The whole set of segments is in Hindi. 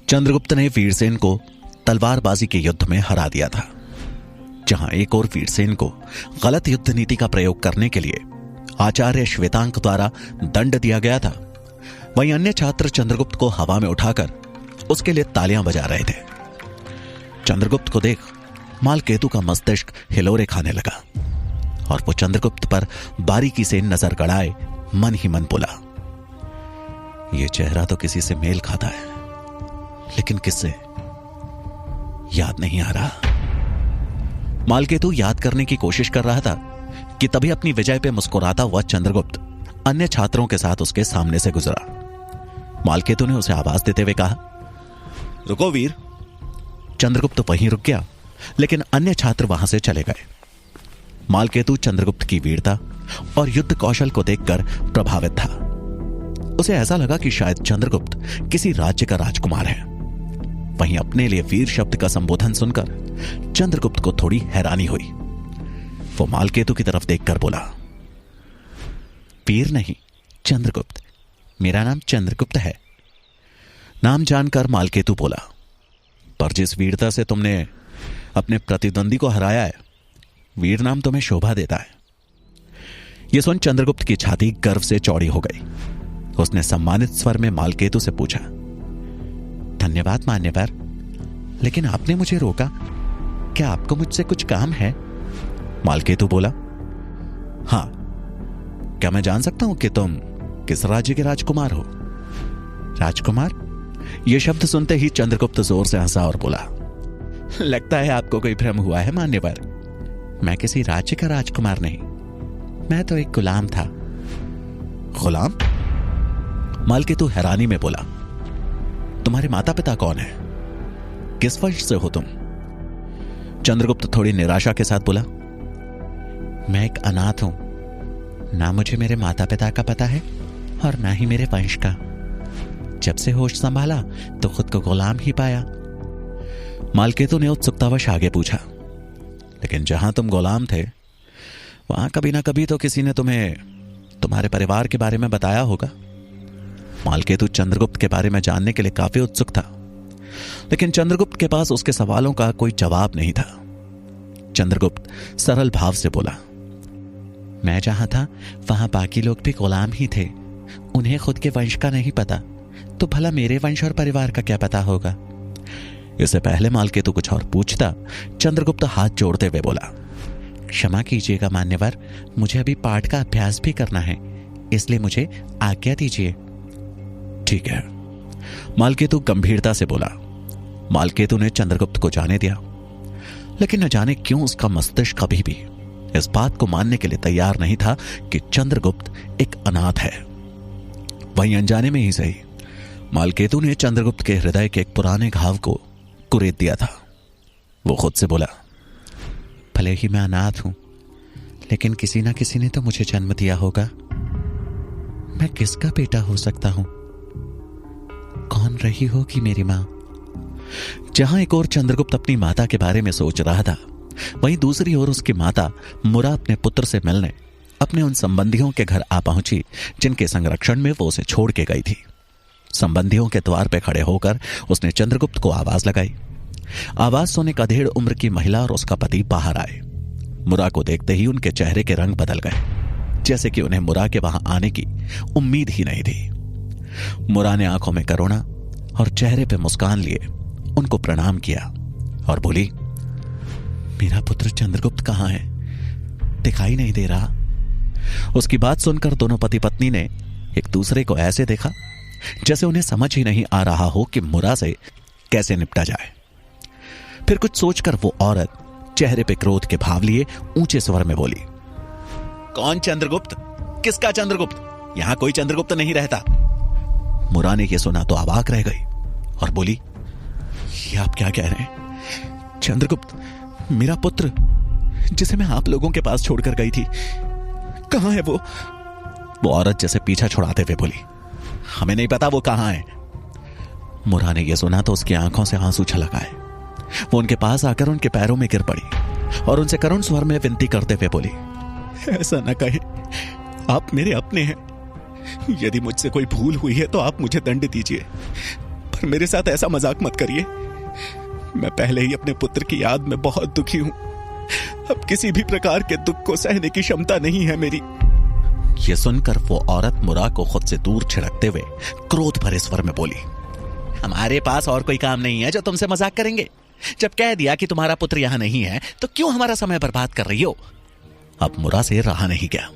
चंद्रगुप्त ने वीरसेन को तलवारबाजी के युद्ध में हरा दिया था। जहां एक और वीरसेन को गलत युद्ध नीति का प्रयोग करने के लिए आचार्य श्वेतांक द्वारा दंड दिया गया था, वहीं अन्य छात्र चंद्रगुप्त को हवा में उठाकर उसके लिए तालियां बजा रहे थे। चंद्रगुप्त को देख मालकेतु का मस्तिष्क हिलोरे खाने लगा और वो चंद्रगुप्त पर बारीकी से नजर गड़ाए मन ही मन बोला, यह चेहरा तो किसी से मेल खाता है, लेकिन किससे याद नहीं आ रहा। मालकेतु याद करने की कोशिश कर रहा था कि तभी अपनी विजय पे मुस्कुराता हुआ चंद्रगुप्त अन्य छात्रों के साथ उसके सामने से गुजरा। मालकेतु ने उसे आवाज देते हुए कहा, रुको वीर। चंद्रगुप्त वहीं रुक गया, लेकिन अन्य छात्र वहां से चले गए। मालकेतु चंद्रगुप्त की वीरता और युद्ध कौशल को देखकर प्रभावित था। उसे ऐसा लगा कि शायद चंद्रगुप्त किसी राज्य का राजकुमार है। वहीं अपने लिए वीर शब्द का संबोधन सुनकर चंद्रगुप्त को थोड़ी हैरानी हुई। वो मालकेतु की तरफ देखकर बोला, वीर नहीं चंद्रगुप्त, मेरा नाम चंद्रगुप्त है। नाम जानकर मालकेतु बोला, पर जिस वीरता से तुमने अपने प्रतिद्वंदी को हराया है, वीर नाम तुम्हें शोभा देता है। यह सुन चंद्रगुप्त की छाती गर्व से चौड़ी हो गई। उसने सम्मानित स्वर में मालकेतु से पूछा, धन्यवाद मान्यवर, लेकिन आपने मुझे रोका, क्या आपको मुझसे कुछ काम है? मालकेतु बोला, हां, क्या मैं जान सकता हूं कि तुम किस राज्य के राजकुमार हो? राजकुमार? यह शब्द सुनते ही चंद्रगुप्त जोर से हंसा और बोला, लगता है आपको कोई भ्रम हुआ है मान्यवर। मैं किसी राज्य का राजकुमार नहीं, मैं तो एक गुलाम था। गुलाम? मालकेतु हैरानी में बोला, तुम्हारे माता पिता कौन है? किस वंश से हो तुम? चंद्रगुप्त थोड़ी निराशा के साथ बोला, मैं एक अनाथ हूं, ना मुझे मेरे माता पिता का पता है और ना ही मेरे वंश का। जब से होश संभाला तो खुद को गुलाम ही पाया। मालकेतु ने उत्सुकतावश आगे पूछा, लेकिन जहां तुम गुलाम थे वहां कभी ना कभी तो किसी ने तुम्हें तुम्हारे परिवार के बारे में बताया होगा। मालकेतु चंद्रगुप्त के बारे में जानने के लिए काफी उत्सुक था, लेकिन चंद्रगुप्त के पास उसके सवालों का कोई जवाब नहीं था। चंद्रगुप्त सरल भाव से बोला, मैं जहां था वहां बाकी लोग भी गुलाम ही थे, उन्हें खुद के वंश का नहीं पता, तो भला मेरे वंश और परिवार का क्या पता होगा? इससे पहले मालकेतु कुछ और पूछता, चंद्रगुप्त हाथ जोड़ते हुए बोला, क्षमा कीजिएगा मान्यवर, मुझे अभी पाठ का अभ्यास भी करना है, इसलिए मुझे आज्ञा दीजिए। ठीक है, मालकेतु गंभीरता से बोला। मालकेतु ने चंद्रगुप्त को जाने दिया, लेकिन न जाने क्यों उसका मस्तिष्क कभी भी इस बात को मानने के लिए तैयार नहीं था कि चंद्रगुप्त एक अनाथ है। वहीं अनजाने में ही सही, मालकेतु ने चंद्रगुप्त के हृदय के एक पुराने घाव को कुरेद दिया था। वो खुद से बोला, भले ही मैं अनाथ हूं, लेकिन किसी ना किसी ने तो मुझे जन्म दिया होगा। मैं किसका बेटा हो सकता हूं? कौन रही होगी मेरी मां? जहां एक ओर चंद्रगुप्त अपनी माता के बारे में सोच रहा था, वहीं दूसरी ओर उसकी माता मुरा अपने पुत्र से मिलने अपने उन संबंधियों के घर आ पहुंची जिनके संरक्षण में वो उसे छोड़ के गई थी। संबंधियों के द्वार पर खड़े होकर उसने चंद्रगुप्त को आवाज लगाई। आवाज सुने एक अधेड़ उम्र की महिला और उसका पति बाहर आए। मुरा को देखते ही उनके चेहरे के रंग बदल गए, जैसे कि उन्हें मुरा के वहां आने की उम्मीद ही नहीं थी। मुरा ने आंखों में करुणा और चेहरे पे मुस्कान लिए उनको प्रणाम किया और बोली, मेरा पुत्र चंद्रगुप्त कहां है? दिखाई नहीं दे रहा। उसकी बात सुनकर दोनों पति पत्नी ने एक दूसरे को ऐसे देखा जैसे उन्हें समझ ही नहीं आ रहा हो कि मुरा से कैसे निपटा जाए। फिर कुछ सोचकर वो औरत चेहरे पे क्रोध के भाव लिए ऊंचे स्वर में बोली, कौन चंद्रगुप्त? किसका चंद्रगुप्त? यहां कोई चंद्रगुप्त नहीं रहता। मुरा ने यह सुना तो अवाक रह गई और बोली, ये आप क्या कह रहे हैं? चंद्रगुप्त मेरा पुत्र, जिसे मैं आप लोगों के पास छोड़कर गई थी, कहां है वो? औरत जैसे पीछा छुड़ाते हुए बोली, हमें नहीं पता वो कहां है। मुरा ने यह सुना तो उसकी आंखों से आंसू छलक आए। वो उनके पास आकर उनके पैरों में गिर पड़ी और उनसे करुण स्वर में विनती करते हुए बोली, ऐसा न कहे, आप मेरे अपने हैं। यदि मुझसे कोई भूल हुई है तो आप मुझे दंड दीजिए, पर मेरे साथ ऐसा मजाक मत करिए। मैं पहले ही अपने पुत्र की याद में बहुत दुखी हूं। अब किसी भी प्रकार के दुख को सहने की क्षमता नहीं है मेरी। यह सुनकर वो औरत मुरा को खुद से दूर छिड़कते हुए क्रोध भरे स्वर में बोली, हमारे पास और कोई काम नहीं है जो तुमसे मजाक करेंगे। जब कह दिया कि तुम्हारा पुत्र यहां नहीं है तो क्यों हमारा समय बर्बाद कर रही हो? अब मुरा से रहा नहीं गया।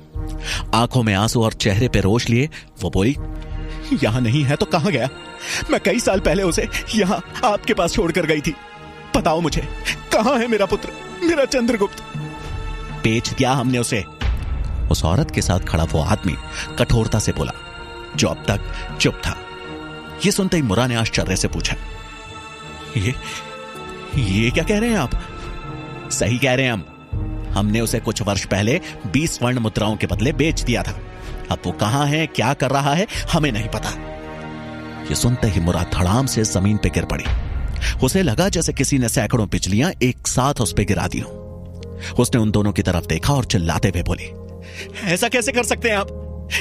आंखों में आंसू और चेहरे पे रोष लिए वो बोली, यहां नहीं है तो कहां गया? मैं कई साल पहले उसे यहां आपके पास छोड़कर गई थी। बताओ मुझे, कहां है मेरा पुत्र, मेरा चंद्रगुप्त? बेच दिया हमने उसे। उस औरत के साथ खड़ा वो आदमी कठोरता से बोला, जो अब तक चुप था। यह सुनते ही मुरा ने आश्चर्य से पूछा, ये क्या कह रहे हैं आप? सही कह रहे हैं हमने उसे कुछ वर्ष पहले 20 स्वर्ण मुद्राओं के बदले बेच दिया था। अब वो कहां है, क्या कर रहा है, हमें नहीं पता। ये सुनते ही मुरा धड़ाम से जमीन पे गिर पड़ी। उसे लगा जैसे किसी ने सैकड़ों बिजलियां एक साथ उस पे गिरा दी हो। उसने उन दोनों की तरफ देखा और चिल्लाते हुए बोली, ऐसा कैसे कर सकते हैं आप?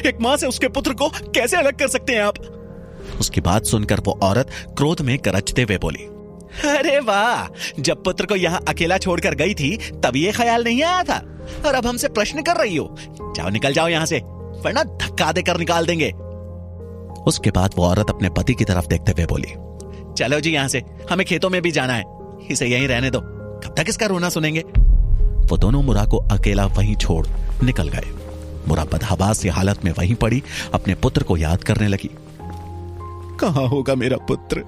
एक मां से उसके पुत्र को कैसे अलग कर सकते हैं आप? उसकी बात सुनकर वो औरत क्रोध में गरजते हुए बोली, अरे वाह, जब पुत्र को यहां अकेला छोड़कर गई थी तब ये ख्याल नहीं आया था, और अब हमसे प्रश्न कर रही हो? जाओ, निकल जाओ यहां से, वरना धक्का देकर निकाल देंगे। उसके बाद वो औरत अपने पति की तरफ देखते हुए बोली, चलो जी यहां से, हमें खेतों में भी जाना है, इसे यहीं रहने दो, कब तक इसका रोना सुनेंगे? वो दोनों मुरा को अकेला वहीं छोड़ निकल गए। मुरा बदहवास सी हालत में वहीं पड़ी अपने पुत्र को याद करने लगी। कहां होगा मेरा पुत्र?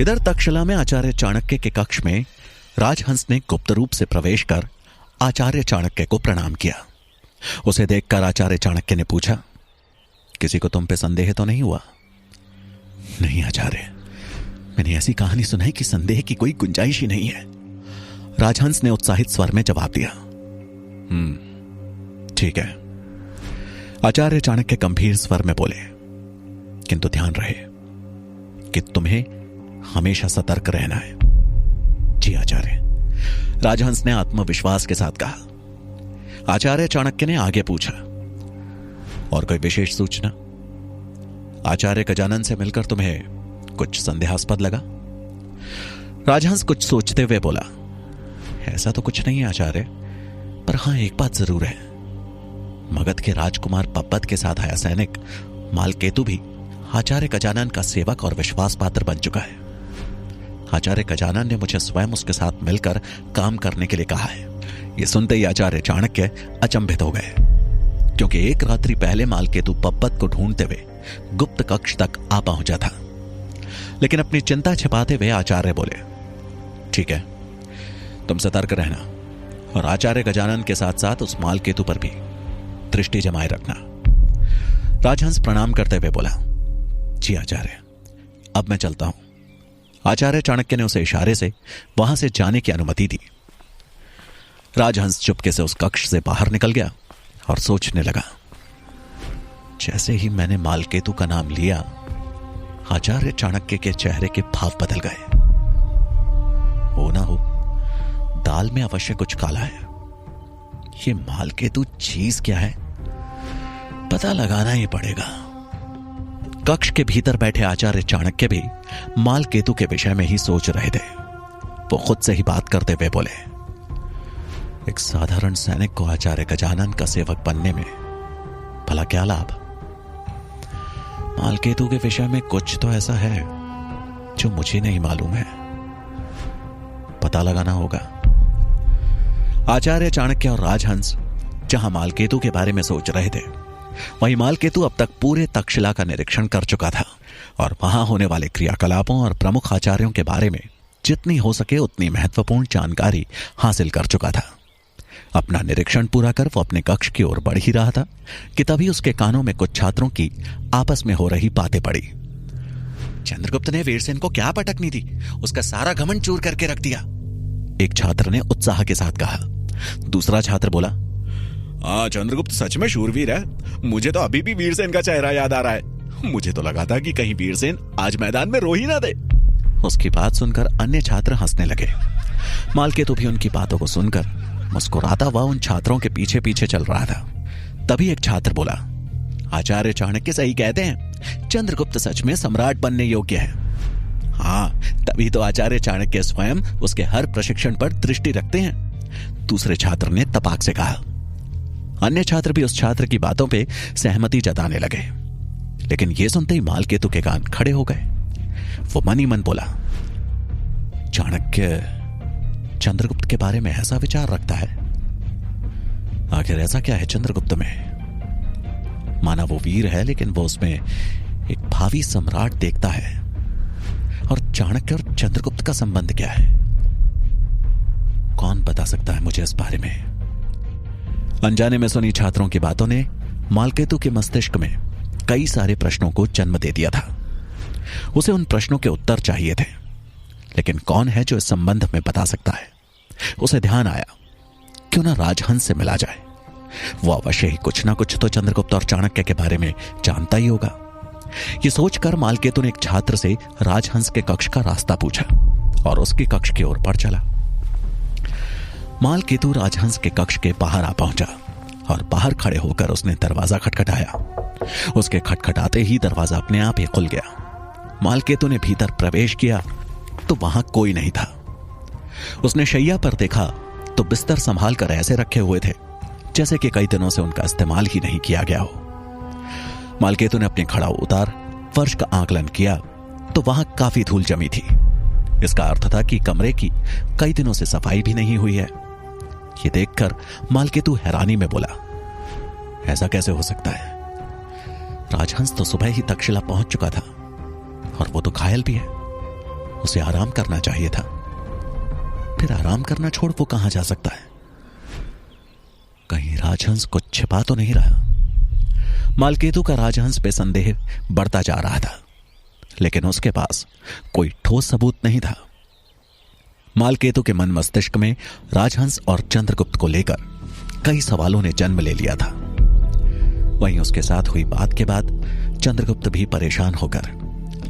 इधर तक्षशिला में आचार्य चाणक्य के कक्ष में राजहंस ने गुप्त रूप से प्रवेश कर आचार्य चाणक्य को प्रणाम किया। उसे देखकर आचार्य चाणक्य ने पूछा, किसी को तुम पे संदेह तो नहीं हुआ? नहीं आचार्य, मैंने ऐसी कहानी सुनाई कि संदेह की कोई गुंजाइश ही नहीं है। राजहंस ने उत्साहित स्वर में जवाब दिया। ठीक है। आचार्य चाणक्य गंभीर स्वर में बोले, किंतु ध्यान रहे कि तुम्हें हमेशा सतर्क रहना है। जी आचार्य, राजहंस ने आत्मविश्वास के साथ कहा। आचार्य चाणक्य ने आगे पूछा, और कोई विशेष सूचना? आचार्य गजानन से मिलकर तुम्हें कुछ संदेहास्पद लगा? राजहंस कुछ सोचते हुए बोला, ऐसा तो कुछ नहीं है आचार्य, पर हां एक बात जरूर है। मगध के राजकुमार पब्बत के साथ आया सैनिक मालकेतु भी आचार्य गजानन का सेवक और विश्वास पात्र बन चुका है। आचार्य गजानन ने मुझे स्वयं उसके साथ मिलकर काम करने के लिए कहा है। यह सुनते ही आचार्य चाणक्य अचंभित हो गए, क्योंकि एक रात्रि पहले मालकेतु पब्बत को ढूंढते हुए गुप्त कक्ष तक आ पहुंचा था। लेकिन अपनी चिंता छिपाते हुए आचार्य बोले, ठीक है, तुम सतर्क रहना, और आचार्य गजानन के साथ साथ उस मालकेतु पर भी दृष्टि जमाए रखना। राजहंस प्रणाम करते हुए बोला, जी आचार्य, अब मैं चलता हूं। आचार्य चाणक्य ने उसे इशारे से वहां से जाने की अनुमति दी। राजहंस चुपके से उस कक्ष से बाहर निकल गया और सोचने लगा। जैसे ही मैंने मालकेतु का नाम लिया, आचार्य चाणक्य के चेहरे के भाव बदल गए। हो ना हो, दाल में अवश्य कुछ काला है। ये मालकेतु चीज क्या है, पता लगाना ही पड़ेगा। कक्ष के भीतर बैठे आचार्य चाणक्य भी मालकेतु के विषय में ही सोच रहे थे। वो खुद से ही बात करते हुए बोले, एक साधारण सैनिक को आचार्य गजानन का सेवक बनने में भला क्या लाभ? मालकेतु के विषय में कुछ तो ऐसा है जो मुझे नहीं मालूम है, पता लगाना होगा। आचार्य चाणक्य और राजहंस जहां मालकेतु के बारे में सोच रहे थे, वहीं मालकेतु अब तक पूरे तक्षशिला का निरीक्षण कर चुका था और वहां होने वाले क्रियाकलापों और प्रमुख आचार्यों के बारे में जितनी हो सके उतनी महत्वपूर्ण जानकारी हासिल कर चुका था। अपना निरीक्षण पूरा कर वो अपने कक्ष की ओर बढ़ ही रहा था कि तभी उसके कानों में कुछ छात्रों की आपस में हो रही बातें पड़ी। चंद्रगुप्त ने वीरसेन को क्या पटकनी थी, उसका सारा घमंड चूर करके रख दिया, एक छात्र ने उत्साह के साथ कहा। दूसरा छात्र बोला, चंद्रगुप्त सच में शूरवीर है, मुझे तो अभी भी वीरसेन का चेहरा याद आ रहा है। मुझे तो लगा था कि कहीं वीरसेन आज मैदान में रो ही ना दे। उसकी बात सुनकर अन्य छात्र हंसने लगे। मालकेतु भी उनकी बातों को सुनकर मुस्कुराता हुआ उन छात्रों के पीछे पीछे चल रहा था। तभी एक छात्र बोला, आचार्य चाणक्य सही कहते हैं, चंद्रगुप्त सच में सम्राट बनने योग्य है। हाँ, तभी तो आचार्य चाणक्य स्वयं उसके हर प्रशिक्षण पर दृष्टि रखते हैं, दूसरे छात्र ने तपाक से कहा। अन्य छात्र भी उस छात्र की बातों पे सहमति जताने लगे, लेकिन यह सुनते ही मालकेतु के कान खड़े हो गए। वो मन ही मन बोला, चाणक्य चंद्रगुप्त के बारे में ऐसा विचार रखता है। आखिर ऐसा क्या है चंद्रगुप्त में? माना वो वीर है, लेकिन वो उसमें एक भावी सम्राट देखता है। और चाणक्य और चंद्रगुप्त का संबंध क्या है? कौन बता सकता है मुझे इस बारे में? अनजाने में सुनी छात्रों की बातों ने मालकेतु के मस्तिष्क में कई सारे प्रश्नों को जन्म दे दिया था। उसे उन प्रश्नों के उत्तर चाहिए थे, लेकिन कौन है जो इस संबंध में बता सकता है? उसे ध्यान आया, क्यों ना राजहंस से मिला जाए। वो अवश्य ही कुछ ना कुछ तो चंद्रगुप्त और चाणक्य के बारे में जानता ही होगा। ये सोचकर मालकेतु ने एक छात्र से राजहंस के कक्ष का रास्ता पूछा और उसके कक्ष की ओर बढ़ चला। मालकेतु राजहंस के कक्ष के बाहर आ पहुंचा और बाहर खड़े होकर उसने दरवाजा खटखटाया। उसके खटखटाते ही दरवाजा अपने आप ही खुल गया। मालकेतु ने भीतर प्रवेश किया तो वहां कोई नहीं था। उसने शैया पर देखा तो बिस्तर संभाल कर ऐसे रखे हुए थे जैसे कि कई दिनों से उनका इस्तेमाल ही नहीं किया गया हो। मालकेतु ने अपने खड़ाऊ उतार फर्श का आकलन किया तो वहां काफी धूल जमी थी। इसका अर्थ था कि कमरे की कई दिनों से सफाई भी नहीं हुई है। यह देखकर मालकेतु हैरानी में बोला, ऐसा कैसे हो सकता है? राजहंस तो सुबह ही तक्षशिला पहुंच चुका था और वो तो घायल भी है। उसे आराम करना चाहिए था। फिर आराम करना छोड़ वो कहां जा सकता है? कहीं राजहंस कुछ छिपा तो नहीं रहा? मालकेतु का राजहंस पे संदेह बढ़ता जा रहा था, लेकिन उसके पास कोई ठोस सबूत नहीं था। मालकेतु के मन मस्तिष्क में राजहंस और चंद्रगुप्त को लेकर कई सवालों ने जन्म ले लिया था। वहीं उसके साथ हुई बात के बाद चंद्रगुप्त भी परेशान होकर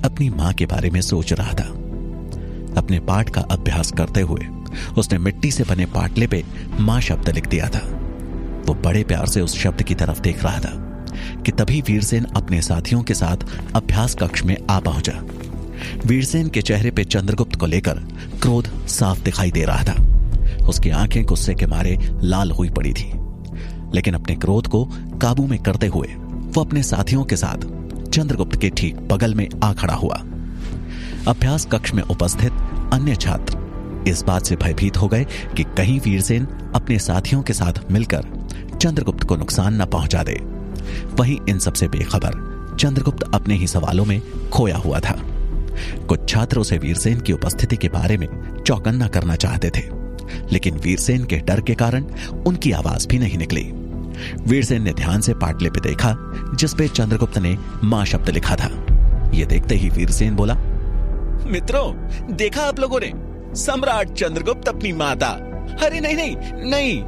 अपनी मां के बारे में सोच रहा था। अपने पाठ का अभ्यास करते हुए उसने मिट्टी से बने पाटले पे मां शब्द लिख दिया था। वो बड़े प्यार से उस शब्द की तरफ देख रहा था कि तभी वीरसेन अपने साथियों के साथ अभ्यास कक्ष में आ पहुंचा। वीरसेन के चेहरे पे चंद्रगुप्त को लेकर क्रोध साफ दिखाई दे रहा था। उसकी आंखें गुस्से के मारे लाल हुई पड़ी थी, लेकिन अपने क्रोध को काबू में करते हुए वो अपने साथियों के साथ चंद्रगुप्त के ठीक बगल में आ खड़ा हुआ। अभ्यास कक्ष में उपस्थित अन्य छात्र इस बात से भयभीत हो गए कि कहीं वीरसेन अपने साथियों के साथ मिलकर चंद्रगुप्त को नुकसान न पहुंचा दे। वहीं इन सबसे बेखबर चंद्रगुप्त अपने ही सवालों में खोया हुआ था। कुछ छात्र उसे वीरसेन की उपस्थिति के बारे में चौकन्ना करना चाहते थे, लेकिन वीरसेन के डर के कारण उनकी आवाज भी नहीं निकली। वीरसेन ने ध्यान से पाटले पे देखा जिस पे चंद्रगुप्त ने मां शब्द लिखा था। यह देखते ही वीरसेन बोला, मित्रों, देखा आप लोगों ने? सम्राट चंद्रगुप्त अपनी माता। अरे नहीं नहीं नहीं।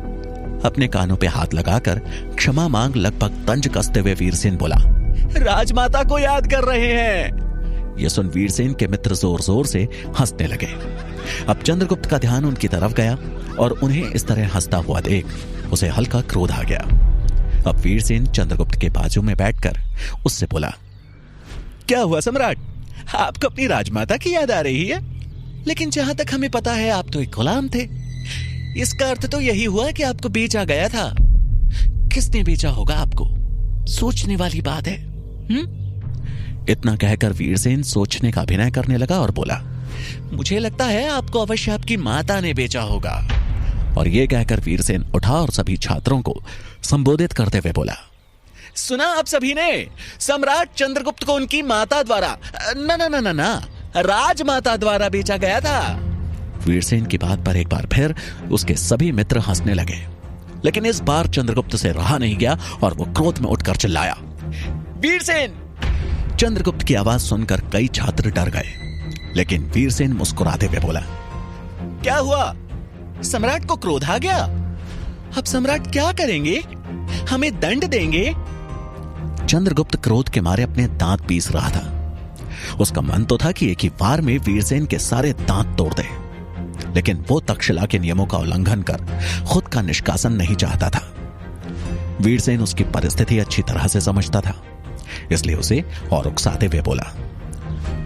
अपने कानों पे हाथ लगाकर क्षमा मांग लगभग तंज कसते हुए वीरसेन बोला, राजमाता को याद कर रहे हैं। यह सुन वीरसेन के मित्र जोर जोर से हंसने लगे। अब चंद्रगुप्त का ध्यान उनकी तरफ गया और उन्हें इस तरह हंसता हुआ देख उसे हल्का क्रोध आ गया। अब वीरसेन चंद्रगुप्त के बाजू में बैठकर उससे बोला, क्या हुआ सम्राट? आपको अपनी राजमाता की याद आ रही है? लेकिन जहां तक हमें पता है आप तो एक गुलाम थे। इसका अर्थ तो यही हुआ कि आपको बेचा गया था। किसने बेचा होगा आपको? सोचने वाली बात है। इतना कहकर वीरसेन सोचने का अभिनय करने लगा और बोला, मुझे लगता है आपको अवश्य आपकी माता ने बेचा होगा। और यह कहकर वीरसेन उठा और सभी छात्रों को संबोधित करते हुए बोला, सुना आप सभी ने? सम्राट चंद्रगुप्त को उनकी माता द्वारा ना राजमाता द्वारा बेचा गया था। वीरसेन की बात पर एक बार फिर उसके सभी मित्र हंसने लगे, लेकिन इस बार चंद्रगुप्त से रहा नहीं गया और वो क्रोध में उठकर चिल्लाया, वीरसेन! चंद्रगुप्त की आवाज सुनकर कई छात्र डर गए, लेकिन वीरसेन मुस्कुराते हुए बोला, क्या हुआ? सम्राट को क्रोध आ गया? अब सम्राट क्या करेंगे? हमें दंड देंगे? चंद्रगुप्त क्रोध के मारे अपने दांत पीस रहा था। उसका मन तो था कि एक ही बार में वीरसेन के सारे दांत तोड़ दे, लेकिन वो तक्षशिला के नियमों का उल्लंघन कर खुद का निष्कासन नहीं चाहता था। वीरसेन उसकी परिस्थिति अच्छी तरह से समझता था। इसलिए उसे और उकसाते हुए बोला,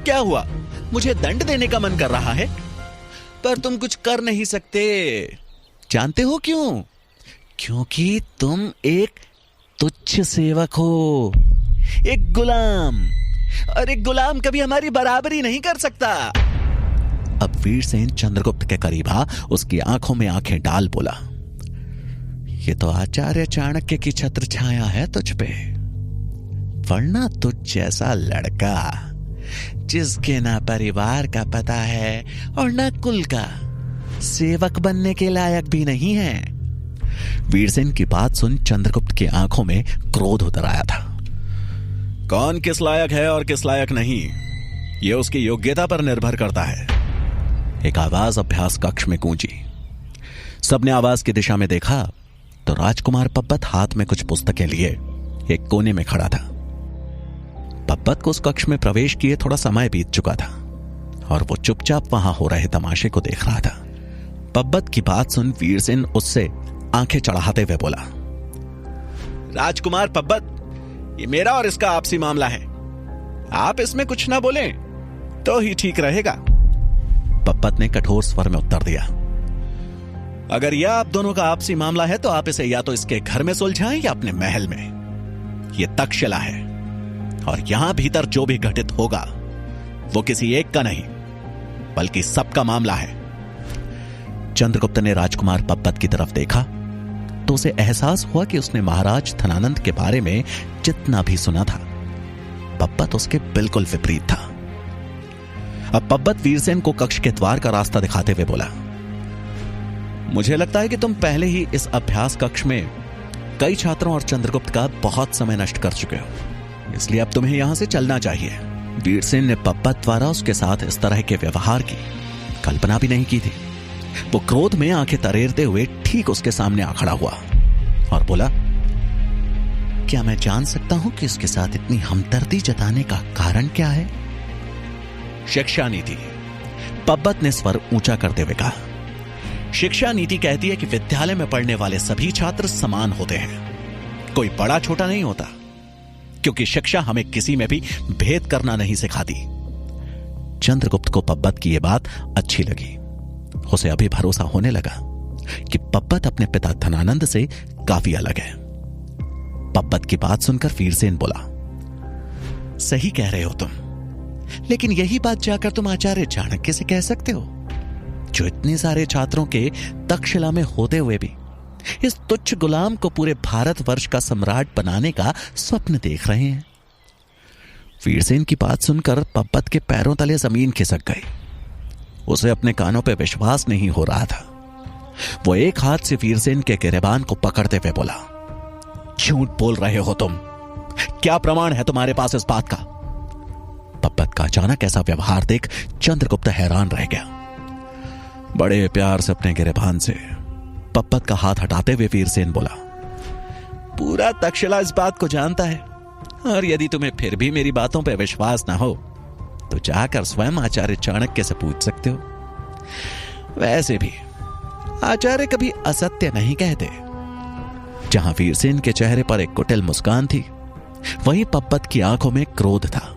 क्या हुआ? मुझे दंड देने का मन कर रहा है, पर तुम कुछ कर नहीं सकते। जानते हो क्यों? क्योंकि तुम एक तुच्छ सेवक हो, एक गुलाम, और एक गुलाम कभी हमारी बराबरी नहीं कर सकता। अब वीरसेन चंद्रगुप्त के करीब आ उसकी आंखों में आंखें डाल बोला, ये तो आचार्य चाणक्य की छत्र छाया है तुझ पे, वरना तुझ जैसा लड़का जिसके ना परिवार का पता है और ना कुल का, सेवक बनने के लायक भी नहीं है। वीरसेन की बात सुन चंद्रगुप्त की आंखों में क्रोध उतर आया था। कौन किस लायक है और किस लायक नहीं, यह उसकी योग्यता पर निर्भर करता है। एक आवाज अभ्यास कक्ष में गूंजी। सबने आवाज की दिशा में देखा तो राजकुमार पब्बत हाथ में कुछ पुस्तकें लिए एक कोने में खड़ा था। पब्बत को उस कक्ष में प्रवेश किए थोड़ा समय बीत चुका था और वो चुपचाप वहां हो रहे तमाशे को देख रहा था। पब्बत की बात सुन वीरसेन उससे आंखें चढ़ाते हुए बोला, राजकुमार पब्बत, ये मेरा और इसका आपसी मामला है, आप इसमें कुछ ना बोलें तो ही ठीक रहेगा। पब्बत ने कठोर स्वर में उत्तर दिया, अगर यह आप दोनों का आपसी मामला है तो आप इसे या तो इसके घर में सुलझाएं या अपने महल में। यह तक्षशिला है और यहां भीतर जो भी घटित होगा वो किसी एक का नहीं बल्कि सबका मामला है। चंद्रगुप्त ने राजकुमार पब्बत की तरफ देखा तो उसे एहसास हुआ कि उसने महाराज धनानंद के बारे में जितना भी सुना था, पब्बत उसके बिल्कुल विपरीत था। अब पब्बत वीरसेन को कक्ष के द्वार का रास्ता दिखाते हुए बोला, मुझे लगता है कि तुम पहले ही इस अभ्यास कक्ष में कई छात्रों और चंद्रगुप्त का बहुत समय नष्ट कर चुके हो, इसलिए अब तुम्हें यहां से चलना चाहिए। वीरसेन ने पब्बत द्वारा उसके साथ इस तरह के व्यवहार की कल्पना भी नहीं की थी। वो क्रोध में आंखें तरेरते हुए ठीक उसके सामने आ खड़ा हुआ और बोला, क्या मैं जान सकता हूं कि उसके साथ इतनी हमदर्दी जताने का कारण क्या है? शिक्षा नीति, पब्बत ने स्वर ऊंचा करते हुए कहा। शिक्षा नीति कहती है कि विद्यालय में पढ़ने वाले सभी छात्र समान होते हैं, कोई बड़ा छोटा नहीं होता, क्योंकि शिक्षा हमें किसी में भी भेद करना नहीं सिखाती। चंद्रगुप्त को पब्बत की यह बात अच्छी लगी। उसे अभी भरोसा होने लगा कि पब्बत अपने पिता धनानंद से काफी अलग है। पब्बत की बात सुनकर वीरसेन बोला, सही कह रहे हो तुम, लेकिन यही बात जाकर तुम आचार्य चाणक्य से कह सकते हो, जो इतने सारे छात्रों के तक्षशिला में होते हुए भी इस तुच्छ गुलाम को पूरे भारतवर्ष का सम्राट बनाने का स्वप्न देख रहे हैं। वीरसेन की बात सुनकर पब्बत के पैरों तले जमीन खिसक गई। उसे अपने कानों पे विश्वास नहीं हो रहा था। वो एक हाथ से वीरसेन के गिरेबान को पकड़ते हुए बोला, झूठ बोल रहे हो तुम, क्या प्रमाण है तुम्हारे पास इस बात का? पब्बत का अचानक ऐसा व्यवहार देख चंद्रगुप्त हैरान रह गया। बड़े प्यार से अपने गिरेबान से पब्बत का हाथ हटाते हुए वीरसेन बोला, पूरा तक्षशिला इस बात को जानता है, और यदि तुम्हें फिर भी मेरी बातों पर विश्वास ना हो तो जाकर स्वयं आचार्य चाणक्य से पूछ सकते हो। वैसे भी आचार्य कभी असत्य नहीं कहते। जहां वीरसेन के चेहरे पर एक कुटिल मुस्कान थी, वहीं पब्बत की आंखों में क्रोध था।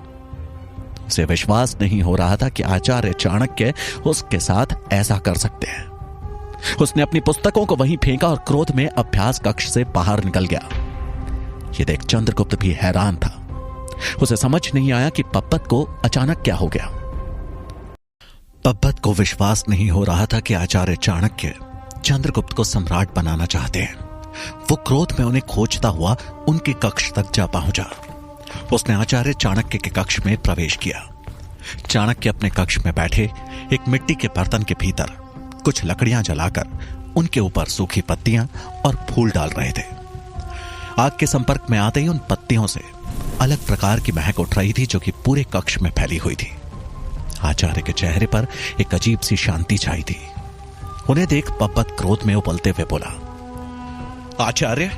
उसे विश्वास नहीं हो रहा था कि आचार्य चाणक्य उसके साथ ऐसा कर सकते हैं। उसने अपनी पुस्तकों को वहीं फेंका और क्रोध में अभ्यास कक्ष से बाहर निकल गया। यह देख चंद्रगुप्त भी हैरान था। उसे समझ नहीं आया कि पब्बत को अचानक क्या हो गया। पब्बत को विश्वास नहीं हो रहा था कि आचार्य चाणक्य चंद्रगुप्त को सम्राट बनाना चाहते हैं। वो क्रोध में उन्हें खोजता हुआ उनके कक्ष तक जा पहुंचा। उसने आचार्य चाणक्य के कक्ष में प्रवेश किया। चाणक्य अपने कक्ष में बैठे एक मिट्टी के बर्तन के भीतर कुछ लकड़ियां जलाकर उनके ऊपर सूखी पत्तियां और फूल डाल रहे थे। आग के संपर्क में आते ही उन पत्तियों से अलग प्रकार की महक उठ रही थी, जो कि पूरे कक्ष में फैली हुई थी। आचार्य के चेहरे पर एक अजीब सी शांति छाई थी। उन्हें देख पब्बत क्रोध में उबलते हुए बोला, आचार्य,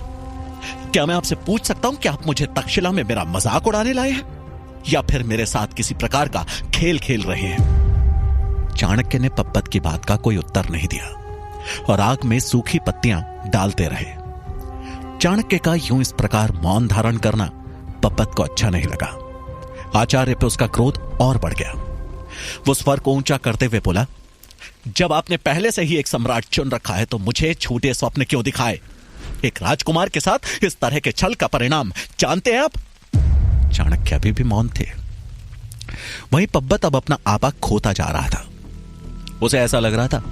क्या मैं आपसे पूछ सकता हूं कि आप मुझे तक्षशिला में मेरा मजाक उड़ाने लाए हैं या फिर मेरे साथ किसी प्रकार का खेल खेल रहे हैं? चाणक्य ने पब्बत की बात का कोई उत्तर नहीं दिया और आग में सूखी पत्तियां डालते रहे। चाणक्य का यूं इस प्रकार मौन धारण करना पब्बत को अच्छा नहीं लगा। आचार्य पे उसका क्रोध और बढ़ गया। वो स्वर को ऊंचा करते हुए बोला, जब आपने पहले से ही एक सम्राट चुन रखा है तो मुझे झूठे स्वप्न क्यों दिखाए? एक राजकुमार के साथ इस तरह के छल का परिणाम जानते हैं आप? चाणक्य अभी भी मौन थे। वहीं पब्बत अब अपना आपा खोता जा रहा था। उसे ऐसा लग रहा था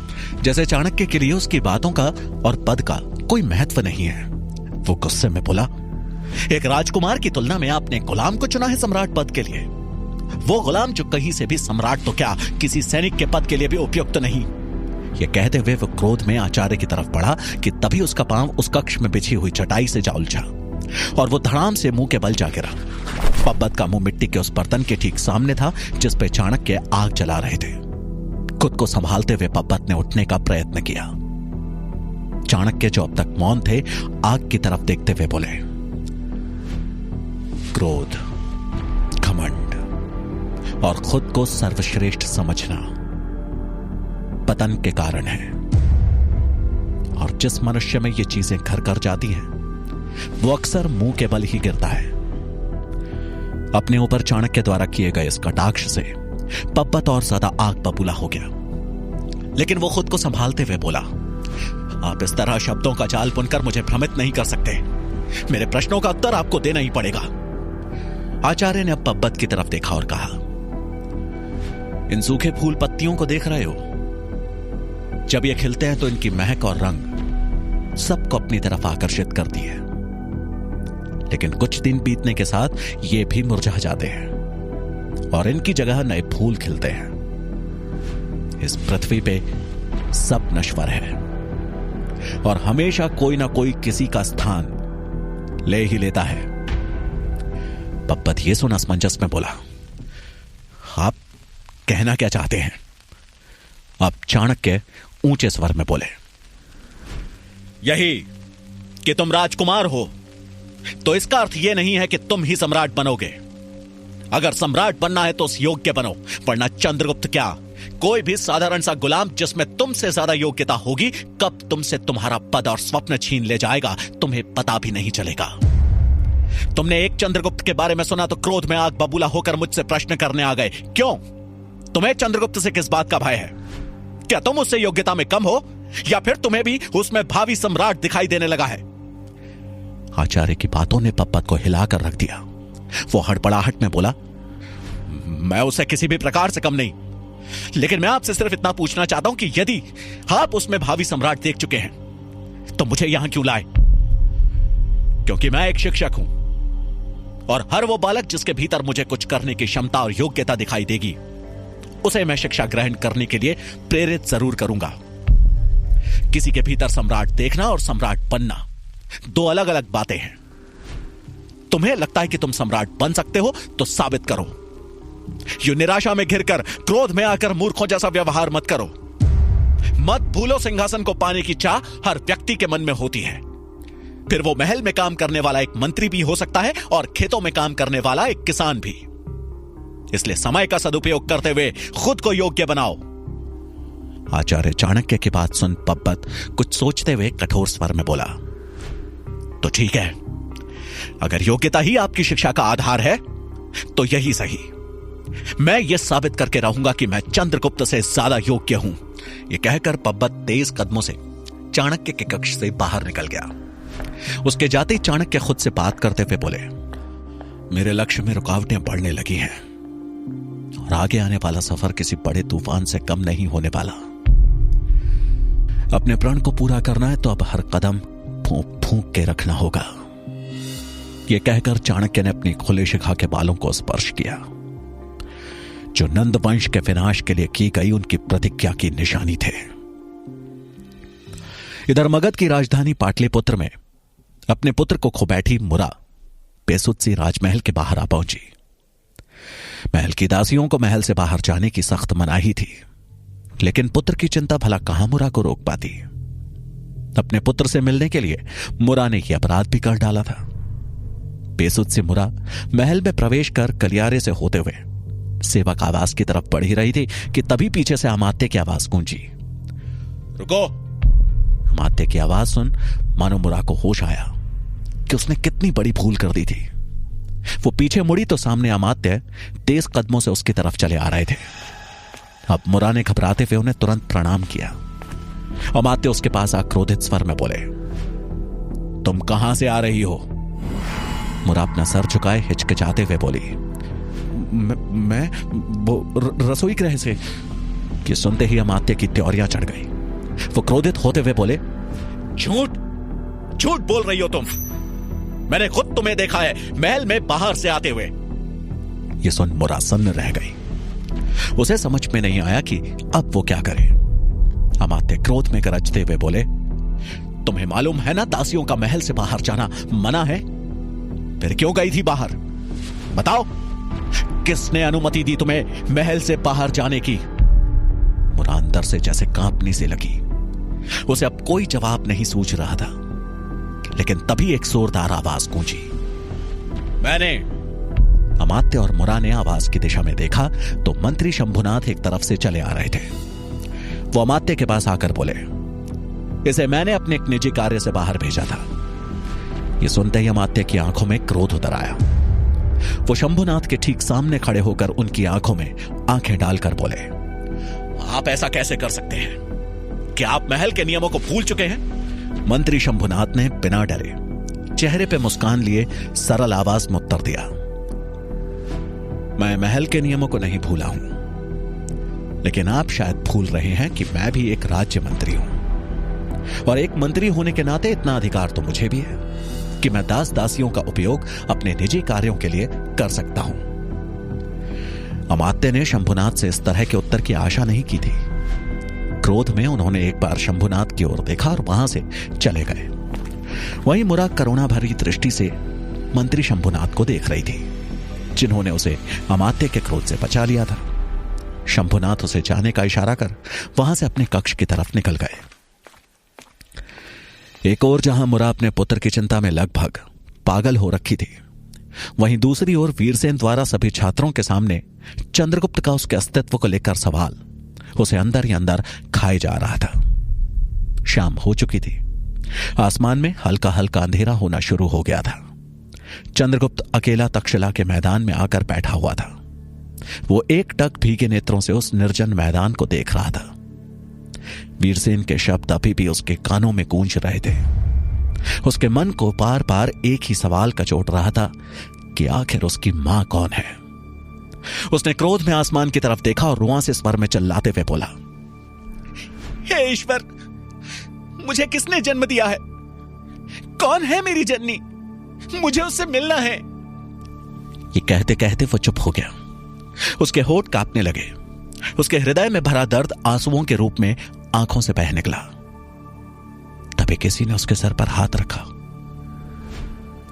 जैसे चाणक्य के लिए उसकी बातों का और पद का कोई महत्व नहीं है। वो गुस्से में बोला, एक राजकुमार की तुलना में आपने गुलाम को चुना है सम्राट पद के लिए। वो गुलाम जो कहीं से भी सम्राट तो क्या किसी सैनिक के पद के लिए भी उपयुक्त तो नहीं। ये कहते हुए वो क्रोध में आचार्य की तरफ बढ़ा कि तभी उसका पांव उस कक्ष में बिछी हुई चटाई से जा उलझा और वो धड़ाम से मुंह के बल जा गिरा। पब्बत का मुंह मिट्टी के उस बर्तन के ठीक सामने था जिस पे चाणक्य आग जला रहे थे। खुद को संभालते हुए पब्बत ने उठने का प्रयत्न किया। चाणक्य जो अब तक मौन थे, आग की तरफ देखते हुए बोले, क्रोध, घमंड और खुद को सर्वश्रेष्ठ समझना पतन के कारण है। और जिस मनुष्य में ये चीजें घर कर जाती हैं, वो अक्सर मुंह के बल ही गिरता है। अपने ऊपर चाणक्य द्वारा किए गए इस कटाक्ष से पब्बत और ज्यादा आग बबूला हो गया। लेकिन वो खुद को संभालते हुए बोला, आप इस तरह शब्दों का जाल बुनकर मुझे भ्रमित नहीं कर सकते। मेरे प्रश्नों का उत्तर आपको देना ही पड़ेगा। आचार्य ने अब पब्बत की तरफ देखा और कहा, इन सूखे फूल पत्तियों को देख रहे हो? जब ये खिलते हैं तो इनकी महक और रंग सबको अपनी तरफ आकर्षित करती है। लेकिन कुछ दिन बीतने के साथ ये भी मुरझा जाते हैं और इनकी जगह नए फूल खिलते हैं। इस पृथ्वी पे सब नश्वर है और हमेशा कोई ना कोई किसी का स्थान ले ही लेता है। पब्बत ये सुन असमंजस में बोला, आप कहना क्या चाहते हैं? अब चाणक्य ऊंचे स्वर में बोले, यही कि तुम राजकुमार हो तो इसका अर्थ यह नहीं है कि तुम ही सम्राट बनोगे। अगर सम्राट बनना है तो उस योग्य बनो, वरना चंद्रगुप्त क्या, कोई भी साधारण सा गुलाम जिसमें तुमसे ज्यादा योग्यता होगी कब तुमसे तुम्हारा पद और स्वप्न छीन ले जाएगा तुम्हें पता भी नहीं चलेगा। तुमने एक चंद्रगुप्त के बारे में सुना तो क्रोध में आग बबूला होकर मुझसे प्रश्न करने आ गए। क्यों? तुम्हें चंद्रगुप्त से किस बात का भय है? क्या तुम उससे योग्यता में कम हो या फिर तुम्हें भी उसमें भावी सम्राट दिखाई देने लगा है? आचार्य की बातों ने पब्बत को हिलाकर रख दिया। वो हड़बड़ाहट में बोला, मैं उसे किसी भी प्रकार से कम नहीं, लेकिन मैं आपसे सिर्फ इतना पूछना चाहता हूं कि यदि आप उसमें भावी सम्राट देख चुके हैं तो मुझे यहां क्यों लाए? क्योंकि मैं एक शिक्षक हूं और हर वो बालक जिसके भीतर मुझे कुछ करने की क्षमता और योग्यता दिखाई देगी उसे मैं शिक्षा ग्रहण करने के लिए प्रेरित जरूर करूंगा। किसी के भीतर सम्राट देखना और सम्राट बनना दो अलग अलग बातें हैं। तुम्हें लगता है कि तुम सम्राट बन सकते हो तो साबित करो। यू निराशा में घिरकर क्रोध में आकर मूर्खों जैसा व्यवहार मत करो। मत भूलो सिंहासन को पाने की चाह हर व्यक्ति के मन में होती है। फिर वो महल में काम करने वाला एक मंत्री भी हो सकता है और खेतों में काम करने वाला एक किसान भी। इसलिए समय का सदुपयोग करते हुए खुद को योग्य बनाओ। आचार्य चाणक्य की बात सुन पब्बत कुछ सोचते हुए कठोर स्वर में बोला, तो ठीक है, अगर योग्यता ही आपकी शिक्षा का आधार है तो यही सही। मैं यह साबित करके रहूंगा कि मैं चंद्रगुप्त से ज्यादा योग्य हूं। यह कहकर पब्बत तेज कदमों से चाणक्य के कक्ष से बाहर निकल गया। उसके जाते ही चाणक्य खुद से बात करते हुए बोले, मेरे लक्ष्य में रुकावटें बढ़ने लगी हैं और आगे आने वाला सफर किसी बड़े तूफान से कम नहीं होने वाला। अपने प्रण को पूरा करना है तो अब हर कदम फूंक फूंक के रखना होगा। यह कहकर चाणक्य ने अपनी खुले शिखा के बालों को स्पर्श किया, जो नंद वंश के विनाश के लिए की गई उनकी प्रतिज्ञा की निशानी थे। इधर मगध की राजधानी पाटलिपुत्र में अपने पुत्र को खो बैठी मुरा पेसुत्सी राजमहल के बाहर आ पहुंची। महल की दासियों को महल से बाहर जाने की सख्त मनाही थी, लेकिन पुत्र की चिंता भला कहां मुरा को रोक पाती। अपने पुत्र से मिलने के लिए मुरा ने यह अपराध भी कर डाला था। पेसुत्सी मुरा महल में प्रवेश कर गलियारे से होते हुए सेवक आवास की तरफ बढ़ ही रही थी कि तभी पीछे से अमात्य की आवाज गूंजी, रुको। अमात्य की आवाज सुन मानो मुरा को होश आया कि उसने कितनी बड़ी भूल कर दी थी। वो पीछे मुड़ी तो सामने अमात्य तेज कदमों से उसकी तरफ चले आ रहे थे। अब मुरा ने घबराते हुए उन्हें तुरंत प्रणाम किया। अमात्य उसके पास आक्रोधित स्वर में बोले, तुम कहां से आ रही हो? मुरा अपना सर झुकाए हिचकिचाते हुए बोली, मैं रसोई गृह से। ये सुनते ही अमात्य की त्योरियां चढ़ गई। वो क्रोधित होते हुए बोले, झूठ झूठ बोल रही हो तुम। मैंने खुद तुम्हें देखा है महल में बाहर से आते हुए। ये सुन मुरा सन्न रह गई। उसे समझ में नहीं आया कि अब वो क्या करे। अमात्य क्रोध में गरजते हुए बोले, तुम्हें मालूम है ना दासियों का महल से बाहर जाना मना है? फिर क्यों गई थी बाहर? बताओ, किसने अनुमति दी तुम्हें महल से बाहर जाने की? मुरा अंदर से जैसे कांपने से लगी। उसे अब कोई जवाब नहीं सूझ रहा था, लेकिन तभी एक जोरदार आवाज गूंजी, मैंने। अमात्य और मुरा ने आवाज की दिशा में देखा तो मंत्री शंभुनाथ एक तरफ से चले आ रहे थे। वो अमात्य के पास आकर बोले, इसे मैंने अपने एक निजी कार्य से बाहर भेजा था। यह सुनते ही अमात्य की आंखों में क्रोध उतर आया। वो शंभुनाथ के ठीक सामने खड़े होकर उनकी आंखों में आंखें डालकर बोले, आप ऐसा कैसे कर सकते हैं? क्या आप महल के नियमों को भूल चुके हैं? मंत्री शंभुनाथ ने बिना डरे चेहरे पे मुस्कान लिए सरल आवाज में उत्तर दिया, मैं महल के नियमों को नहीं भूला हूं, लेकिन आप शायद भूल रहे हैं कि मैं भी एक राज्य मंत्री हूं, और एक मंत्री होने के नाते इतना अधिकार तो मुझे भी है कि मैं दास दासियों का उपयोग अपने निजी कार्यों के लिए कर सकता हूं। अमात्य ने शंभुनाथ से इस तरह के उत्तर की आशा नहीं की थी। क्रोध में उन्होंने एक बार शंभुनाथ की ओर देखा और वहां से चले गए। वहीं मुरा करुणा भरी दृष्टि से मंत्री शंभुनाथ को देख रही थी, जिन्होंने उसे अमात्य के क्रोध से बचा लिया था। शंभुनाथ उसे जाने का इशारा कर वहां से अपने कक्ष की तरफ निकल गए। एक ओर जहां मुरा अपने पुत्र की चिंता में लगभग पागल हो रखी थी, वहीं दूसरी ओर वीरसेन द्वारा सभी छात्रों के सामने चंद्रगुप्त का उसके अस्तित्व को लेकर सवाल उसे अंदर ही अंदर खाए जा रहा था। शाम हो चुकी थी। आसमान में हल्का हल्का अंधेरा होना शुरू हो गया था। चंद्रगुप्त अकेला तक्षशिला के मैदान में आकर बैठा हुआ था। वो एकटक भीगे नेत्रों से उस निर्जन मैदान को देख रहा था। वीरसेन के शब्द अभी भी उसके कानों में गूंज रहे थे। उसके मन को बार बार एक ही सवाल कचोट रहा था कि आखिर उसकी मां कौन है। उसने क्रोध में आसमान की तरफ देखा और रुआं से स्वर में चिल्लाते हुए बोला, हे ईश्वर, मुझे किसने जन्म दिया है? कौन है मेरी जननी? मुझे उससे मिलना है। ये कहते कहते वो चुप हो गया। उसके होठ कांपने लगे। उसके हृदय में भरा दर्द आंसुओं के रूप में आंखों से बह निकला। तभी किसी ने उसके सर पर हाथ रखा।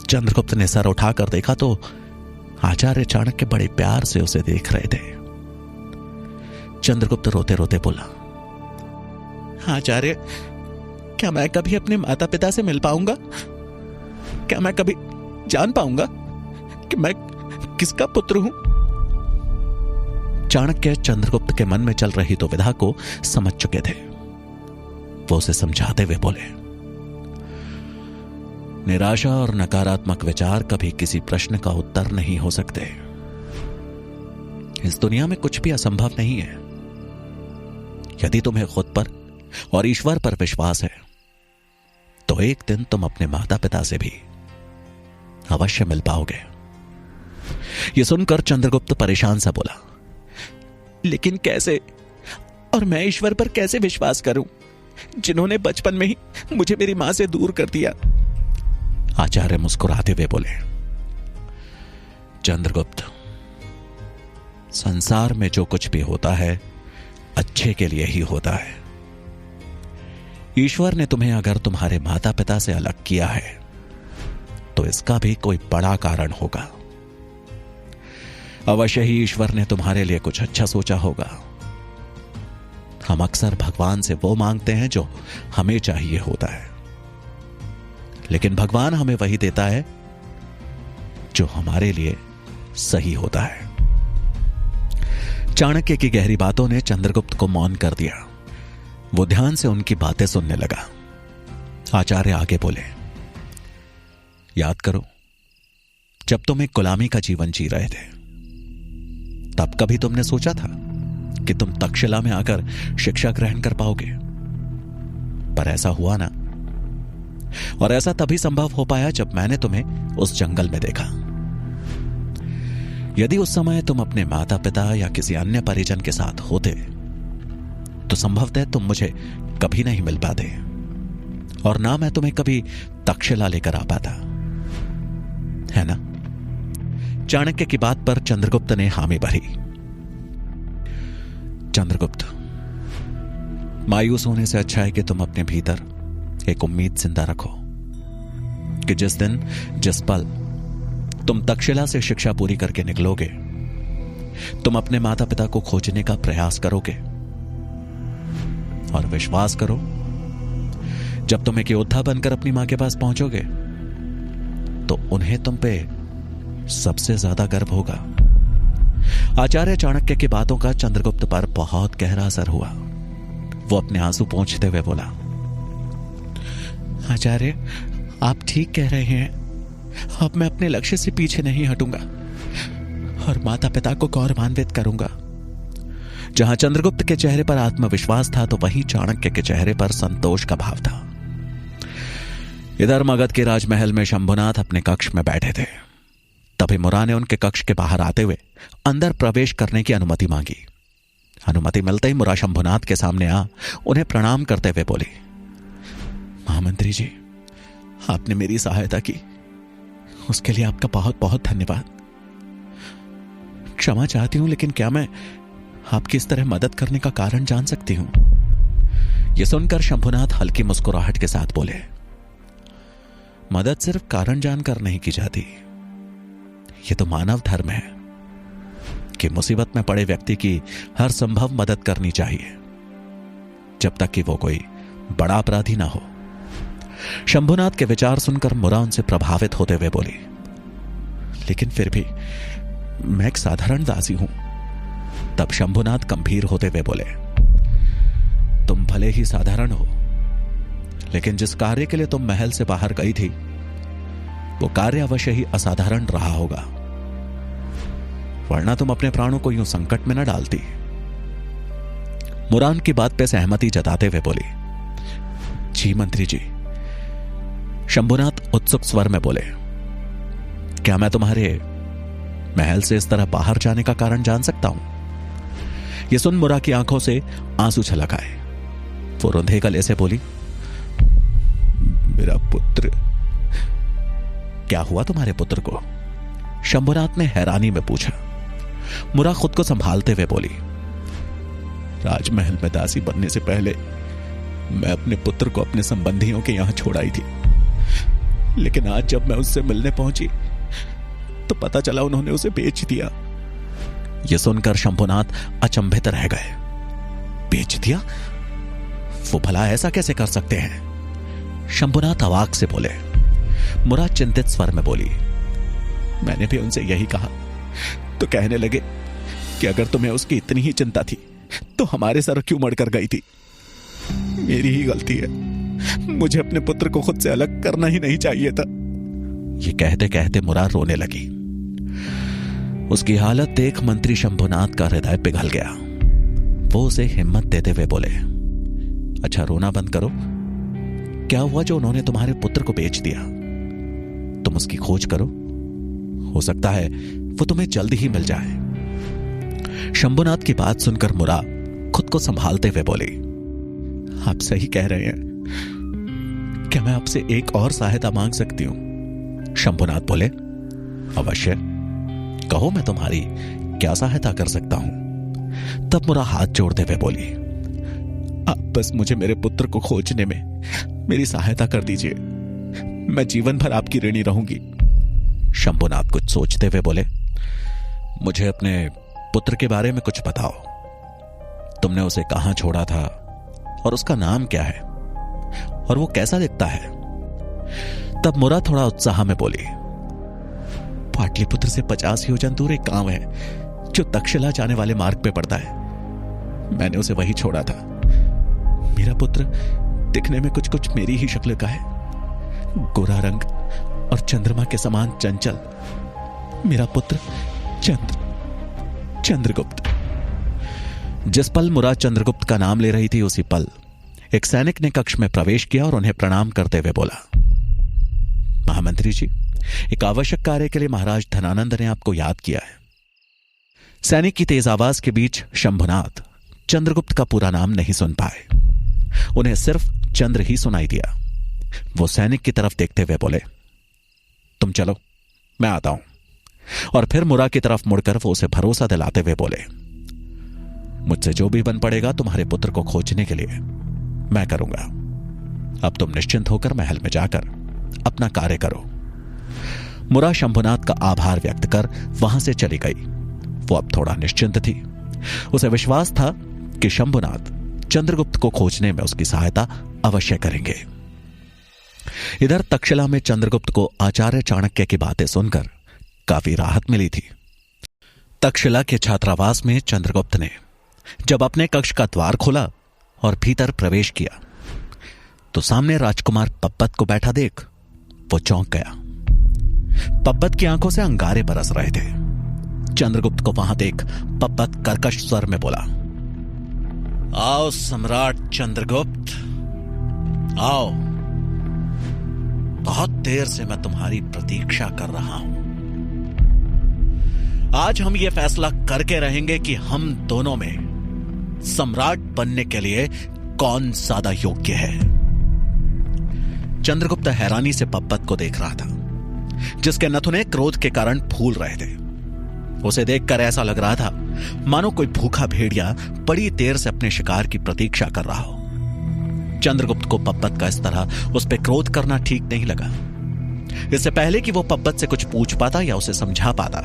चंद्रगुप्त ने सर उठाकर देखा तो आचार्य चाणक्य बड़े प्यार से उसे देख रहे थे। चंद्रगुप्त रोते रोते बोला, आचार्य, क्या मैं कभी अपने माता पिता से मिल पाऊंगा? क्या मैं कभी जान पाऊंगा कि मैं किसका पुत्र हूं? चाणक्य चंद्रगुप्त के मन में चल रही दुविधा को समझ चुके थे। वो उसे समझाते हुए बोले, निराशा और नकारात्मक विचार कभी किसी प्रश्न का उत्तर नहीं हो सकते। इस दुनिया में कुछ भी असंभव नहीं है। यदि तुम्हें खुद पर और ईश्वर पर विश्वास है तो एक दिन तुम अपने माता पिता से भी अवश्य मिल पाओगे। यह सुनकर चंद्रगुप्त परेशान सा बोला, लेकिन कैसे? और मैं ईश्वर पर कैसे विश्वास करूं, जिन्होंने बचपन में ही मुझे मेरी मां से दूर कर दिया? आचार्य मुस्कुराते हुए बोले, चंद्रगुप्त, संसार में जो कुछ भी होता है अच्छे के लिए ही होता है। ईश्वर ने तुम्हें अगर तुम्हारे माता पिता से अलग किया है तो इसका भी कोई बड़ा कारण होगा। अवश्य ही ईश्वर ने तुम्हारे लिए कुछ अच्छा सोचा होगा। हम अक्सर भगवान से वो मांगते हैं जो हमें चाहिए होता है, लेकिन भगवान हमें वही देता है जो हमारे लिए सही होता है। चाणक्य की गहरी बातों ने चंद्रगुप्त को मौन कर दिया। वो ध्यान से उनकी बातें सुनने लगा। आचार्य आगे बोले, याद करो, जब तुम एक गुलामी का जीवन जी रहे थे, तब कभी तुमने सोचा था कि तुम तक्षशिला में आकर शिक्षा ग्रहण कर पाओगे? पर ऐसा हुआ ना। और ऐसा तभी संभव हो पाया जब मैंने तुम्हें उस जंगल में देखा। यदि उस समय तुम अपने माता पिता या किसी अन्य परिजन के साथ होते तो संभवतः तुम मुझे कभी नहीं मिल पाते और ना मैं तुम्हें कभी तक्षशिला लेकर आ पाता, है ना? चाणक्य की बात पर चंद्रगुप्त ने हामी भरी। चंद्रगुप्त, मायूस होने से अच्छा है कि तुम अपने भीतर एक उम्मीद जिंदा रखो कि जिस दिन जिस पल तुम तक्षशिला से शिक्षा पूरी करके निकलोगे, तुम अपने माता पिता को खोजने का प्रयास करोगे। और विश्वास करो, जब तुम एक योद्धा बनकर अपनी मां के पास पहुंचोगे तो उन्हें तुम पे सबसे ज्यादा गर्व होगा। आचार्य चाणक्य की बातों का चंद्रगुप्त पर बहुत गहरा असर हुआ। वो अपने आंसू पोंछते हुए बोला, आचार्य, आप ठीक कह रहे हैं। अब मैं अपने लक्ष्य से पीछे नहीं हटूंगा और माता पिता को गौरवान्वित करूंगा। जहां चंद्रगुप्त के चेहरे पर आत्मविश्वास था तो वहीं चाणक्य के चेहरे पर संतोष का भाव था। इधर मगध के राजमहल में शंभुनाथ अपने कक्ष में बैठे थे। तभी मुरा ने उनके कक्ष के बाहर आते हुए अंदर प्रवेश करने की अनुमति मांगी। अनुमति मिलते ही मुरा शंभुनाथ के सामने आ उन्हें प्रणाम करते हुए बोली, महामंत्री जी, आपने मेरी सहायता की, उसके लिए आपका बहुत बहुत धन्यवाद। क्षमा चाहती हूं, लेकिन क्या मैं आपकी इस तरह मदद करने का कारण जान सकती हूं? यह सुनकर शंभुनाथ हल्की मुस्कुराहट के साथ बोले, मदद सिर्फ कारण जानकर नहीं की जाती। यह तो मानव धर्म है कि मुसीबत में पड़े व्यक्ति की हर संभव मदद करनी चाहिए, जब तक कि वो कोई बड़ा अपराधी ना हो। शंभुनाथ के विचार सुनकर मुरा उनसे प्रभावित होते हुए बोली, लेकिन फिर भी मैं एक साधारण दासी हूं। तब शंभुनाथ गंभीर होते हुए बोले, तुम भले ही साधारण हो, लेकिन जिस कार्य के लिए तुम महल से बाहर गई थी वो कार्य अवश्य ही असाधारण रहा होगा, वरना तुम अपने प्राणों को यूं संकट में न डालती। मुरान की बात पे सहमति जताते हुए बोली, जी मंत्री जी। शंभुनाथ उत्सुक स्वर में बोले, क्या मैं तुम्हारे महल से इस तरह बाहर जाने का कारण जान सकता हूं? यह सुन मुरा की आंखों से आंसू छलक आए। वो रुंधे गले से बोली, मेरा पुत्र। क्या हुआ तुम्हारे पुत्र को? शंभुनाथ ने हैरानी में पूछा। मुरा खुद को संभालते हुए बोली, राजमहल में दासी बनने से पहले मैं अपने पुत्र को अपने संबंधियों के यहां छोड़ आई थी, लेकिन आज जब मैं उससे मिलने पहुंची तो पता चला उन्होंने उसे बेच दिया। यह सुनकर शंभुनाथ अचंभित रह गए। बेच दिया? वो भला ऐसा कैसे कर सकते हैं? शंभुनाथ अवाक से बोले। मुरा चिंतित स्वर में बोली, मैंने भी उनसे यही कहा तो कहने लगे कि अगर तुम्हें उसकी इतनी ही चिंता थी तो हमारे सर क्यों मड़कर गई थी? मेरी ही गलती है, मुझे अपने पुत्र को खुद से अलग करना ही नहीं चाहिए था। ये कहते कहते मुरा रोने लगी। उसकी हालत देख मंत्री शंभुनाथ का हृदय पिघल गया। वो उसे हिम्मत देते हुए बोले, अच्छा रोना बंद करो। क्या हुआ जो उन्होंने तुम्हारे पुत्र को बेच दिया? तुम उसकी खोज करो, हो सकता है वो तुम्हें जल्दी ही मिल जाए। शंभुनाथ की बात सुनकर मुरा खुद को संभालते हुए बोली, आप सही कह रहे हैं। क्या मैं आपसे एक और सहायता मांग सकती हूं? शंभुनाथ बोले, अवश्य, कहो, मैं तुम्हारी क्या सहायता कर सकता हूं। तब मुरा हाथ जोड़ते हुए बोली, आप बस मुझे मेरे पुत्र को खोजने में मेरी सहायता कर दीजिए, मैं जीवन भर आपकी ऋणी रहूंगी। शंभुनाथ कुछ सोचते हुए बोले, मुझे अपने पुत्र के बारे में कुछ बताओ। तुमने उसे कहां छोड़ा था और उसका नाम क्या है और वो कैसा दिखता है? तब मुरा थोड़ा उत्साह में बोली, पाटलिपुत्र से 50 योजन दूर एक गांव है जो तक्षशिला जाने वाले मार्ग पे पड़ता है। मैंने उसे वही छोड़ा था। मेरा पुत्र दिखने में कुछ कुछ मेरी ही शक्ल का है, गोरा रंग और चंद्रमा के समान चंचल, मेरा पुत्र चंद्रगुप्त। जिस पल मुरा चंद्रगुप्त का नाम ले रही थी, उसी पल एक सैनिक ने कक्ष में प्रवेश किया और उन्हें प्रणाम करते हुए बोला, महामंत्री जी, एक आवश्यक कार्य के लिए महाराज धनानंद ने आपको याद किया है। सैनिक की तेज आवाज के बीच शंभुनाथ चंद्रगुप्त का पूरा नाम नहीं सुन पाए। उन्हें सिर्फ चंद्र ही सुनाई दिया। वो सैनिक की तरफ देखते हुए बोले, तुम चलो, मैं आता हूं। और फिर मुरा की तरफ मुड़कर वो उसे भरोसा दिलाते हुए बोले, मुझसे जो भी बन पड़ेगा तुम्हारे पुत्र को खोजने के लिए मैं करूंगा। अब तुम निश्चिंत होकर महल में जाकर अपना कार्य करो। मुरा शंभुनाथ का आभार व्यक्त कर वहां से चली गई। वो अब थोड़ा निश्चिंत थी। उसे विश्वास था कि शंभुनाथ चंद्रगुप्त को खोजने में उसकी सहायता अवश्य करेंगे। इधर तक्षशिला में चंद्रगुप्त को आचार्य चाणक्य की बातें सुनकर काफी राहत मिली थी। तक्षशिला के छात्रावास में चंद्रगुप्त ने जब अपने कक्ष का द्वार खोला और भीतर प्रवेश किया तो सामने राजकुमार पब्बत को बैठा देख वो चौंक गया। पब्बत की आंखों से अंगारे बरस रहे थे। चंद्रगुप्त को वहां देख पब्बत कर्कश स्वर में बोला, आओ सम्राट चंद्रगुप्त, आओ। बहुत देर से मैं तुम्हारी प्रतीक्षा कर रहा हूं। आज हम यह फैसला करके रहेंगे कि हम दोनों में सम्राट बनने के लिए कौन ज्यादा योग्य है। चंद्रगुप्त हैरानी से पब्बत को देख रहा था, जिसके नथुने क्रोध के कारण फूल रहे थे। उसे देखकर ऐसा लग रहा था मानो कोई भूखा भेड़िया बड़ी देर से अपने शिकार की प्रतीक्षा कर रहा हो। चंद्रगुप्त को पब्बत का इस तरह उस पर क्रोध करना ठीक नहीं लगा। इससे पहले कि वो पब्बत से कुछ पूछ पाता या उसे समझा पाता,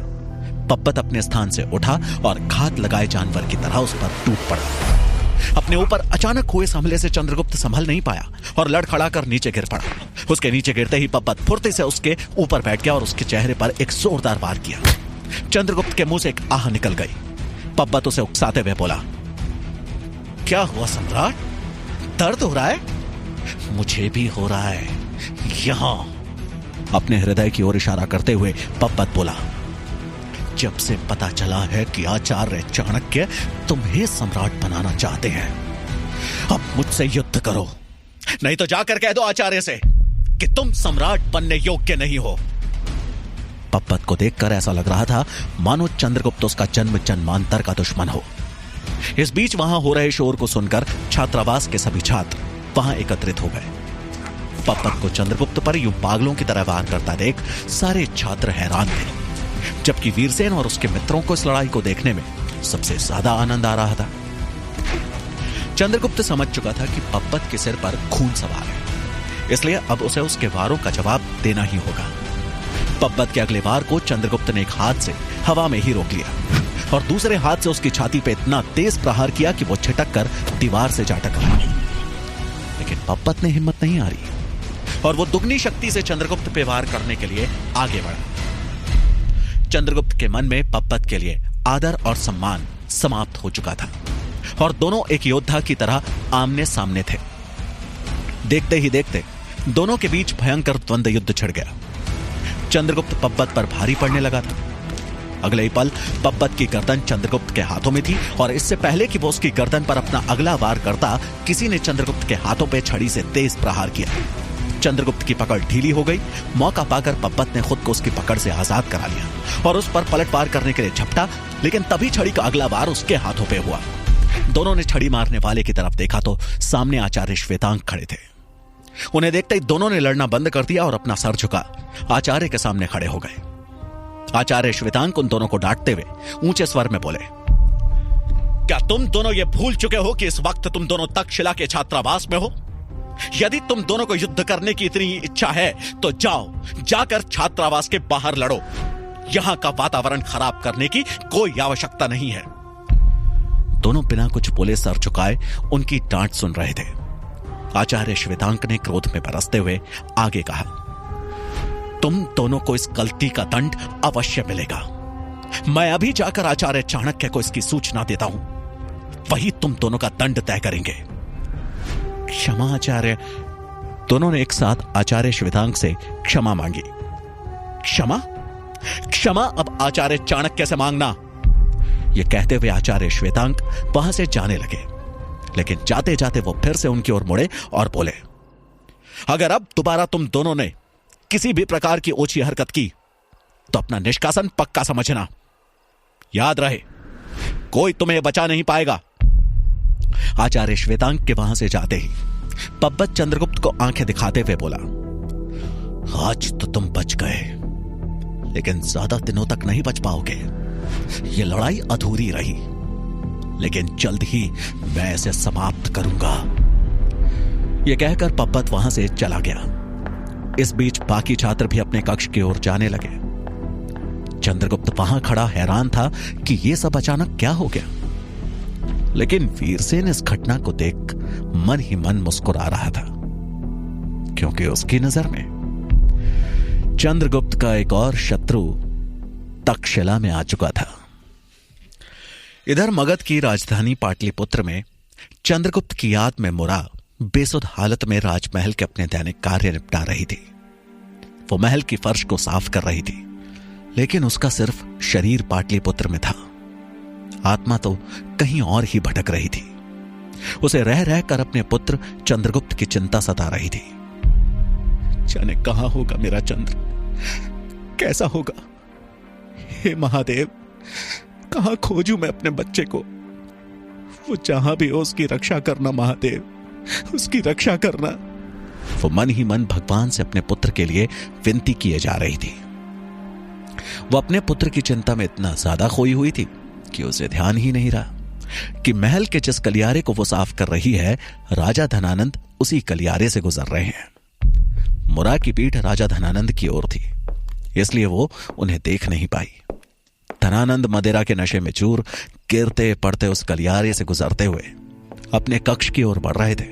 पब्बत अपने स्थान से उठा और घात लगाए जानवर की तरह उस पर टूट पड़ा। अपने ऊपर अचानक हुए इस हमले से चंद्रगुप्त संभल नहीं पाया और लड़खड़ा कर नीचे गिर पड़ा। उसके नीचे गिरते ही पब्बत फुर्ती से उसके ऊपर बैठ गया और उसके चेहरे पर एक जोरदार वार किया। चंद्रगुप्त के मुंह से एक आह निकल गई। पब्बत उसे उकसाते हुए बोला, क्या हुआ सम्राट, दर्द हो रहा है? मुझे भी हो रहा है। यहां अपने हृदय की ओर इशारा करते हुए पब्बत बोला, जब से पता चला है कि आचार्य चाणक्य तुम्हें सम्राट बनाना चाहते हैं, अब मुझसे युद्ध करो, नहीं तो जाकर कह दो आचार्य से कि तुम सम्राट बनने योग्य नहीं हो। पब्बत को देखकर ऐसा लग रहा था मानो चंद्रगुप्त उसका जन्म जन्मांतर का दुश्मन हो। इस बीच वहां हो रहे शोर को सुनकर छात्रावास के सभी छात्र वहां एकत्रित हो गए। पब्बत को चंद्रगुप्त पर यूं पागलों की तरह वार करता देख सारे छात्र हैरान थे, जबकि वीरसेन और उसके मित्रों को इस लड़ाई को देखने में सबसे ज्यादा आनंद आ रहा था। चंद्रगुप्त समझ चुका था कि पब्बत के सिर पर खून सवार है, इसलिए अब उसे उसके वारों का जवाब देना ही होगा। पब्बत के अगले वार को चंद्रगुप्त ने एक हाथ से हवा में ही रोक लिया और दूसरे हाथ से उसकी छाती पे इतना तेज प्रहार किया कि वो छिटक कर दीवार से जा टकरा। लेकिन पब्बत ने हिम्मत नहीं हारी और वो दुगनी शक्ति से चंद्रगुप्त पे वार करने के लिए आगे बढ़ा। चंद्रगुप्त के मन में पब्बत के लिए आदर और सम्मान समाप्त हो चुका था और दोनों एक योद्धा की तरह आमने सामने थे। देखते ही देखते दोनों के बीच भयंकर द्वंद्व युद्ध छिड़ गया। चंद्रगुप्त पब्बत पर भारी पड़ने लगा था। अगले ही पल पब्बत की गर्दन चंद्रगुप्त के हाथों में थी और इससे पहले कि वो उसकी गर्दन पर अपना अगला वार करता, किसी ने चंद्रगुप्त के हाथों पे छड़ी से तेज प्रहार किया। चंद्रगुप्त की पकड़ ढीली हो गई। मौका पाकर पब्बत ने खुद को उसकी पकड़ से आजाद करा लिया और उस पर पलटवार करने के लिए झपटा, लेकिन तभी छड़ी का अगला वार उसके हाथों पे हुआ। दोनों ने छड़ी मारने वाले की तरफ देखा तो सामने आचार्य श्वेतांक खड़े थे। उन्हें देखते ही दोनों ने लड़ना बंद कर दिया और अपना सर झुका आचार्य के सामने खड़े हो गए। आचार्य श्वेतांक उन दोनों को डांटते हुए ऊंचे स्वर में बोले, क्या तुम दोनों ये भूल चुके हो कि इस वक्त तुम दोनों तक्षशिला के छात्रावास में हो? यदि तुम दोनों को युद्ध करने की इतनी इच्छा है तो जाओ, जाकर छात्रावास के बाहर लड़ो। यहां का वातावरण खराब करने की कोई आवश्यकता नहीं है। दोनों बिना कुछ बोले सर झुकाए उनकी डांट सुन रहे थे। आचार्य श्वेतांक ने क्रोध में बरसते हुए आगे कहा, तुम दोनों को इस गलती का दंड अवश्य मिलेगा। मैं अभी जाकर आचार्य चाणक्य को इसकी सूचना देता हूं, वही तुम दोनों का दंड तय करेंगे। क्षमा आचार्य। दोनों ने एक साथ आचार्य श्वेतांक से क्षमा मांगी। क्षमा? क्षमा अब आचार्य चाणक्य से मांगना। यह कहते हुए आचार्य श्वेतांक वहां से जाने लगे, लेकिन जाते जाते वो फिर से उनकी ओर मुड़े और बोले, अगर अब दोबारा तुम दोनों ने किसी भी प्रकार की ओछी हरकत की तो अपना निष्कासन पक्का समझना। याद रहे, कोई तुम्हें बचा नहीं पाएगा। आचार्य श्वेतांक के वहां से जाते ही पब्बत चंद्रगुप्त को आंखें दिखाते हुए बोला, आज तो तुम बच गए, लेकिन ज्यादा दिनों तक नहीं बच पाओगे। यह लड़ाई अधूरी रही, लेकिन जल्द ही मैं इसे समाप्त करूंगा। यह कहकर पब्बत वहां से चला गया। इस बीच बाकी छात्र भी अपने कक्ष की ओर जाने लगे। चंद्रगुप्त वहां खड़ा हैरान था कि यह सब अचानक क्या हो गया, लेकिन वीरसेन इस घटना को देख मन ही मन मुस्कुरा रहा था, क्योंकि उसकी नजर में चंद्रगुप्त का एक और शत्रु तक्षशिला में आ चुका था। इधर मगध की राजधानी पाटलिपुत्र में चंद्रगुप्त की याद में मुरा बेसुध हालत में राजमहल के अपने दैनिक कार्य निपटा रही थी। वो महल की फर्श को साफ कर रही थी, लेकिन उसका सिर्फ शरीर पाटलिपुत्र में था। आत्मा तो कहीं और ही भटक रही थी। उसे रह रहकर अपने पुत्र चंद्रगुप्त की चिंता सता रही थी। जाने कहां होगा मेरा चंद्र, कैसा होगा? हे महादेव, कहां खोजूं मैं अपने बच्चे को? वो जहां भी हो उसकी रक्षा करना महादेव, उसकी रक्षा करना। वो मन ही मन भगवान से अपने पुत्र के लिए विनती किए जा रही थी। वो अपने पुत्र की चिंता में इतना ज्यादा खोई हुई थी कि उसे ध्यान ही नहीं रहा कि महल के जिस गलियारे को वो साफ कर रही है, राजा धनानंद उसी गलियारे से गुजर रहे हैं। मुरा की पीठ राजा धनानंद की ओर थी, इसलिए वो उन्हें देख नहीं पाई। धनानंद मदिरा के नशे में चूर गिरते पड़ते उस गलियारे से गुजरते हुए अपने कक्ष की ओर बढ़ रहे थे।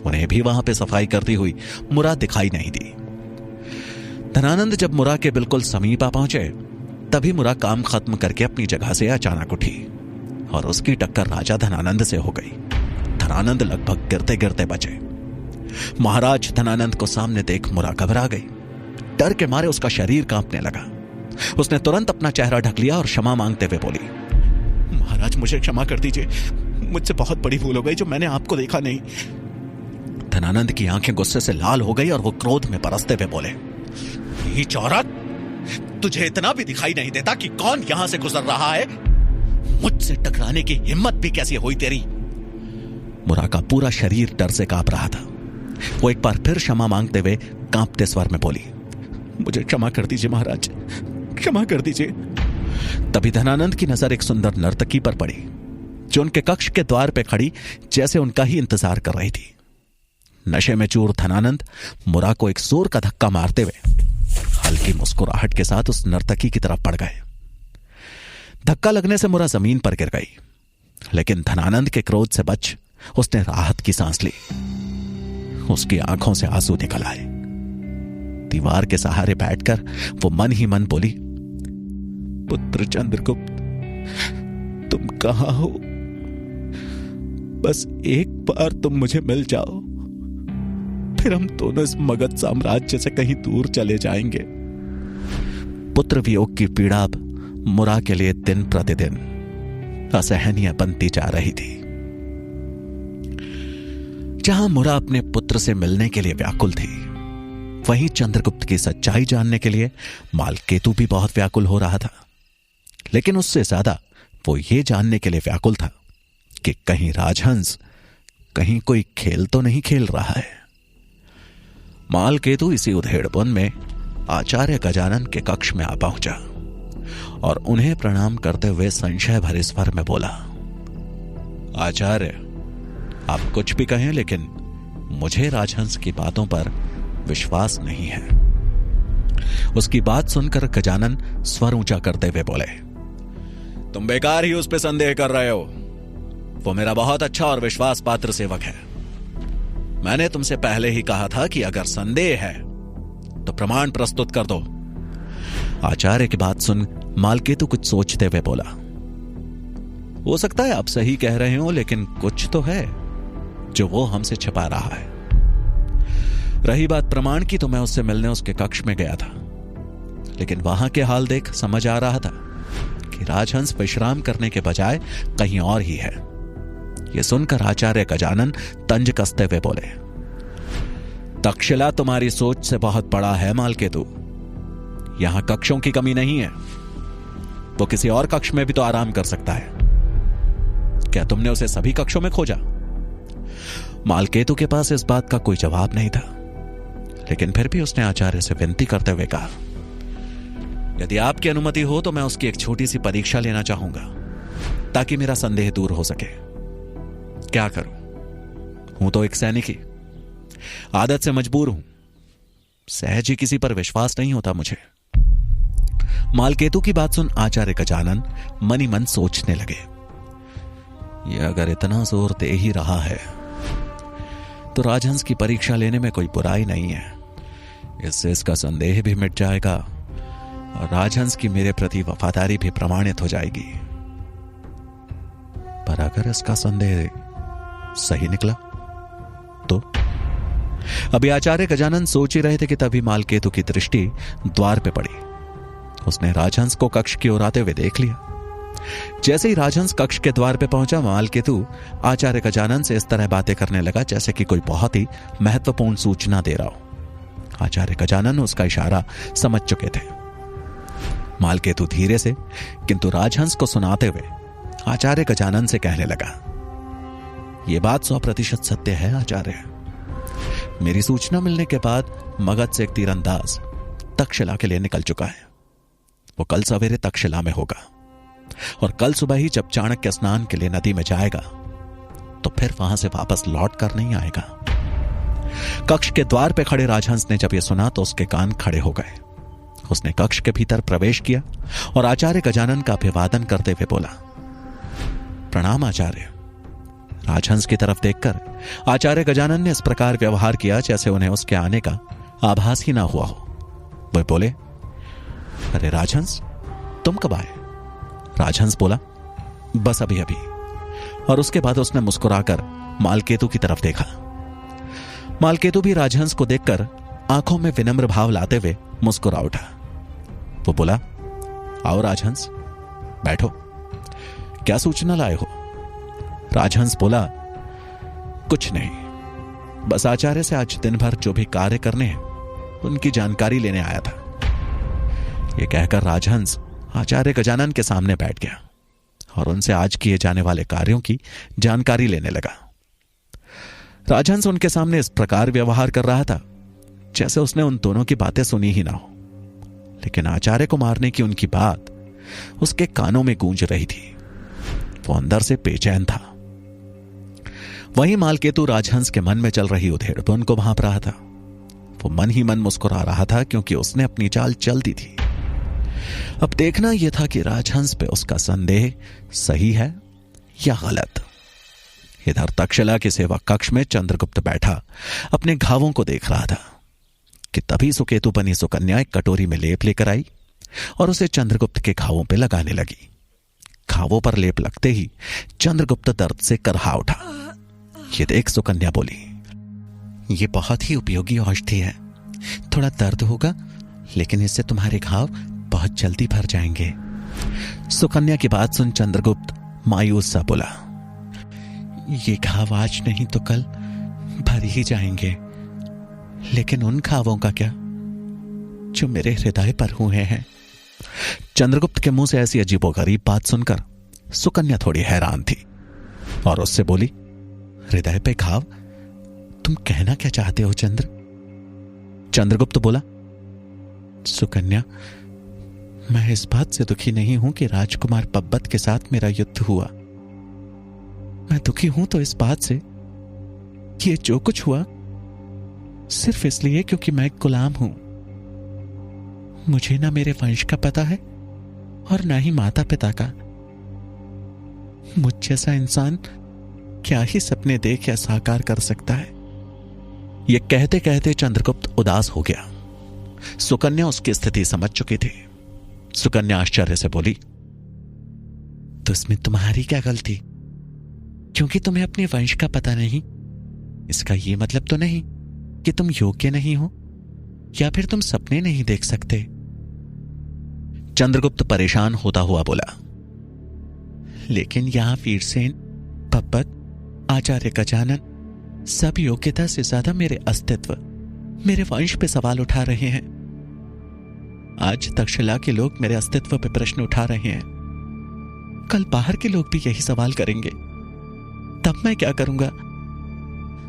उन्हें भी वहां पे सफाई करती हुई मुरा दिखाई नहीं दी। धनानंद जब मुरा के बिल्कुल समीप आ पहुंचे, तभी मुरा काम खत्म करके अपनी जगह से अचानक उठी और उसकी टक्कर राजा धनानंद से हो गई। धनानंद लगभग गिरते गिरते बचे। महाराज धनानंद को सामने देख मुरा घबरा गई। डर के मारे उसका शरीर कांपने लगा। उसने तुरंत अपना चेहरा ढक लिया और क्षमा मांगते हुए बोली, महाराज मुझे क्षमा कर दीजिए, मुझसे बहुत बड़ी भूल हो गई जो मैंने आपको देखा नहीं। धनानंद की आंखें गुस्से से लाल हो गई और वो क्रोध में बरसते हुए बोले, नीच औरत, तुझे इतना भी दिखाई नहीं देता कि कौन यहां से गुजर रहा है? मुझसे टकराने की हिम्मत भी कैसी हुई तेरी? मुरा का पूरा शरीर डर से कांप रहा था। वो एक बार फिर क्षमा मांगते हुए कांपते स्वर में बोली, मुझे क्षमा कर दीजिए महाराज, क्षमा कर दीजिए। तभी धनानंद की नजर एक सुंदर नर्तकी पर पड़ी, जो उनके कक्ष के द्वार पे खड़ी जैसे उनका ही इंतजार कर रही थी। नशे में चूर धनानंद मुरा को एक जोर का धक्का मारते हुए हल्की मुस्कुराहट के साथ उस नर्तकी की तरफ बढ़ गए। धक्का लगने से मुरा जमीन पर गिर गई, लेकिन धनानंद के क्रोध से बच उसने राहत की सांस ली। उसकी आंखों से आंसू निकल आए। दीवार के सहारे बैठकर वो मन ही मन बोली, पुत्र चंद्रगुप्त, तुम कहां हो? बस एक बार तुम मुझे मिल जाओ, फिर हम दोनों इस मगध साम्राज्य से कहीं दूर चले जाएंगे। पुत्र वियोग की पीड़ा अब मुरा के लिए दिन प्रतिदिन असहनीय बनती जा रही थी। जहां मुरा अपने पुत्र से मिलने के लिए व्याकुल थी, वहीं चंद्रगुप्त की सच्चाई जानने के लिए मालकेतु भी बहुत व्याकुल हो रहा था। लेकिन उससे ज्यादा वो ये जानने के लिए व्याकुल था कि कहीं राजहंस कहीं कोई खेल तो नहीं खेल रहा है। मालकेतु इसी उधेड़पुन में आचार्य गजानन के कक्ष में आ पहुंचा और उन्हें प्रणाम करते हुए संशय भरे स्वर में बोला, आचार्य, आप कुछ भी कहें, लेकिन मुझे राजहंस की बातों पर विश्वास नहीं है। उसकी बात सुनकर गजानन स्वर ऊंचा करते हुए बोले, तुम बेकार ही उस पर संदेह कर रहे हो। वो मेरा बहुत अच्छा और विश्वास पात्र सेवक है। मैंने तुमसे पहले ही कहा था कि अगर संदेह है तो प्रमाण प्रस्तुत कर दो। आचार्य की बात सुन मालकेतु कुछ सोचते हुए बोला, हो सकता है आप सही कह रहे हो, लेकिन कुछ तो है जो वो हमसे छिपा रहा है। रही बात प्रमाण की, तो मैं उससे मिलने उसके कक्ष में गया था, लेकिन वहां के हाल देख समझ आ रहा था कि राजहंस विश्राम करने के बजाय कहीं और ही है। यह सुनकर आचार्य गजानन तंज कसते हुए बोले, तक्षशिला तुम्हारी सोच से बहुत बड़ा है मालकेतु। यहां कक्षों की कमी नहीं है, वो किसी और कक्ष में भी तो आराम कर सकता है। क्या तुमने उसे सभी कक्षों में खोजा? मालकेतु के पास इस बात का कोई जवाब नहीं था, लेकिन फिर भी उसने आचार्य से विनती करते हुए कहा, यदि आपकी अनुमति हो तो मैं उसकी एक छोटी सी परीक्षा लेना चाहूंगा, ताकि मेरा संदेह दूर हो सके। क्या करूं? हूं तो एक सैनिक ही, आदत से मजबूर हूं, सहज ही किसी पर विश्वास नहीं होता मुझे। मालकेतु की बात सुन आचार्य गजानन मन ही मन सोचने लगे, यह अगर इतना जोर दे ही रहा है तो राजहंस की परीक्षा लेने में कोई बुराई नहीं है। इससे इसका संदेह भी मिट जाएगा और राजहंस की मेरे प्रति वफादारी भी प्रमाणित हो जाएगी। पर अगर इसका संदेह सही निकला तो? अभी आचार्य गजानन सोच ही रहे थे कि तभी मालकेतु की दृष्टि द्वार पे पड़ी। उसने राजहंस को कक्ष की ओर आते हुए देख लिया। जैसे ही राजहंस कक्ष के द्वार पे पहुंचा, मालकेतु आचार्य गजानन से इस तरह बातें करने लगा जैसे कि कोई बहुत ही महत्वपूर्ण सूचना दे रहा हो। आचार्य गजानन उसका इशारा समझ चुके थे। मालकेतु धीरे से किंतु राजहंस को सुनाते हुए आचार्य गजानन से कहने लगा, यह बात 100% सत्य है आचार्य। मेरी सूचना मिलने के बाद मगध से एक तीरंदाज तक्षशिला के लिए निकल चुका है। वो कल सवेरे तक्षशिला में होगा और कल सुबह ही जब चाणक्य स्नान के लिए नदी में जाएगा तो फिर वहां से वापस लौट कर नहीं आएगा। कक्ष के द्वार पे खड़े राजहंस ने जब यह सुना तो उसके कान खड़े हो गए। उसने कक्ष के भीतर प्रवेश किया और आचार्य गजानन का अभिवादन करते हुए बोला, प्रणाम आचार्य। राजहंस की तरफ देखकर आचार्य गजानन ने इस प्रकार व्यवहार किया जैसे उन्हें उसके आने का आभास ही ना हुआ हो। वह बोले, अरे राजहंस, तुम कब आए? राजहंस बोला, बस अभी अभी। और उसके बाद उसने मुस्कुराकर मालकेतु की तरफ देखा। मालकेतु भी राजहंस को देखकर आंखों में विनम्र भाव लाते हुए मुस्कुरा उठा। वो बोला, आओ राजहंस, बैठो। क्या सूचना लाए हो? राजहंस बोला, कुछ नहीं, बस आचार्य से आज दिन भर जो भी कार्य करने हैं उनकी जानकारी लेने आया था। यह कहकर राजहंस आचार्य गजानन के सामने बैठ गया और उनसे आज किए जाने वाले कार्यों की जानकारी लेने लगा। राजहंस उनके सामने इस प्रकार व्यवहार कर रहा था जैसे उसने उन दोनों की बातें सुनी ही ना हो, लेकिन आचार्य को मारने की उनकी बात उसके कानों में गूंज रही थी। वो अंदर से बेचैन था। वहीं मालकेतु राजहंस के मन में चल रही उधेड़पुन को भांप रहा था। वो मन ही मन मुस्कुरा रहा था क्योंकि उसने अपनी चाल चल दी थी। अब देखना यह था कि राजहंस पे उसका संदेह सही है या गलत। इधर तक्षशिला के सेवा कक्ष में चंद्रगुप्त बैठा अपने घावों को देख रहा था कि तभी सुकेतु बनी सुकन्या एक कटोरी में लेप लेकर आई और उसे चंद्रगुप्त के घावों पर लगाने लगी। घावों पर लेप लगते ही चंद्रगुप्त दर्द से करहा उठा। ये देख सुकन्या बोली, ये बहुत ही उपयोगी औषधि है। थोड़ा दर्द होगा लेकिन इससे तुम्हारे घाव बहुत जल्दी भर जाएंगे। सुकन्या की बात सुन चंद्रगुप्त मायूस सा बोला, ये घाव आज नहीं तो कल भर ही जाएंगे, लेकिन उन घावों का क्या जो मेरे हृदय पर हुए हैं? चंद्रगुप्त के मुंह से ऐसी अजीबोगरीब बात सुनकर सुकन्या थोड़ी हैरान थी और उससे बोली, हृदय पे घाव? तुम कहना क्या चाहते हो चंद्र? चंद्रगुप्त बोला, सुकन्या, मैं इस बात से दुखी नहीं हूं कि राजकुमार पब्बत के साथ मेरा युद्ध हुआ। मैं दुखी हूं तो इस बात से कि ये जो कुछ हुआ सिर्फ इसलिए क्योंकि मैं एक गुलाम हूं। मुझे ना मेरे वंश का पता है और ना ही माता पिता का। मुझ जैसा इंसान क्या ही सपने देख या साकार कर सकता है? ये कहते कहते चंद्रगुप्त उदास हो गया। सुकन्या उसकी स्थिति समझ चुकी थी। सुकन्या आश्चर्य से बोली, तो इसमें तुम्हारी क्या गलती? क्योंकि तुम्हें अपने वंश का पता नहीं, इसका यह मतलब तो नहीं कि तुम योग्य नहीं हो या फिर तुम सपने नहीं देख सकते। चंद्रगुप्त परेशान होता हुआ बोला, लेकिन यहां वीरसेन, पप्पत, आचार्य गजानन सब योग्यता से ज्यादा मेरे अस्तित्व, मेरे वंश पे सवाल उठा रहे हैं। आज तक्षशिला के लोग मेरे अस्तित्व पे प्रश्न उठा रहे हैं, कल बाहर के लोग भी यही सवाल करेंगे, तब मैं क्या करूंगा?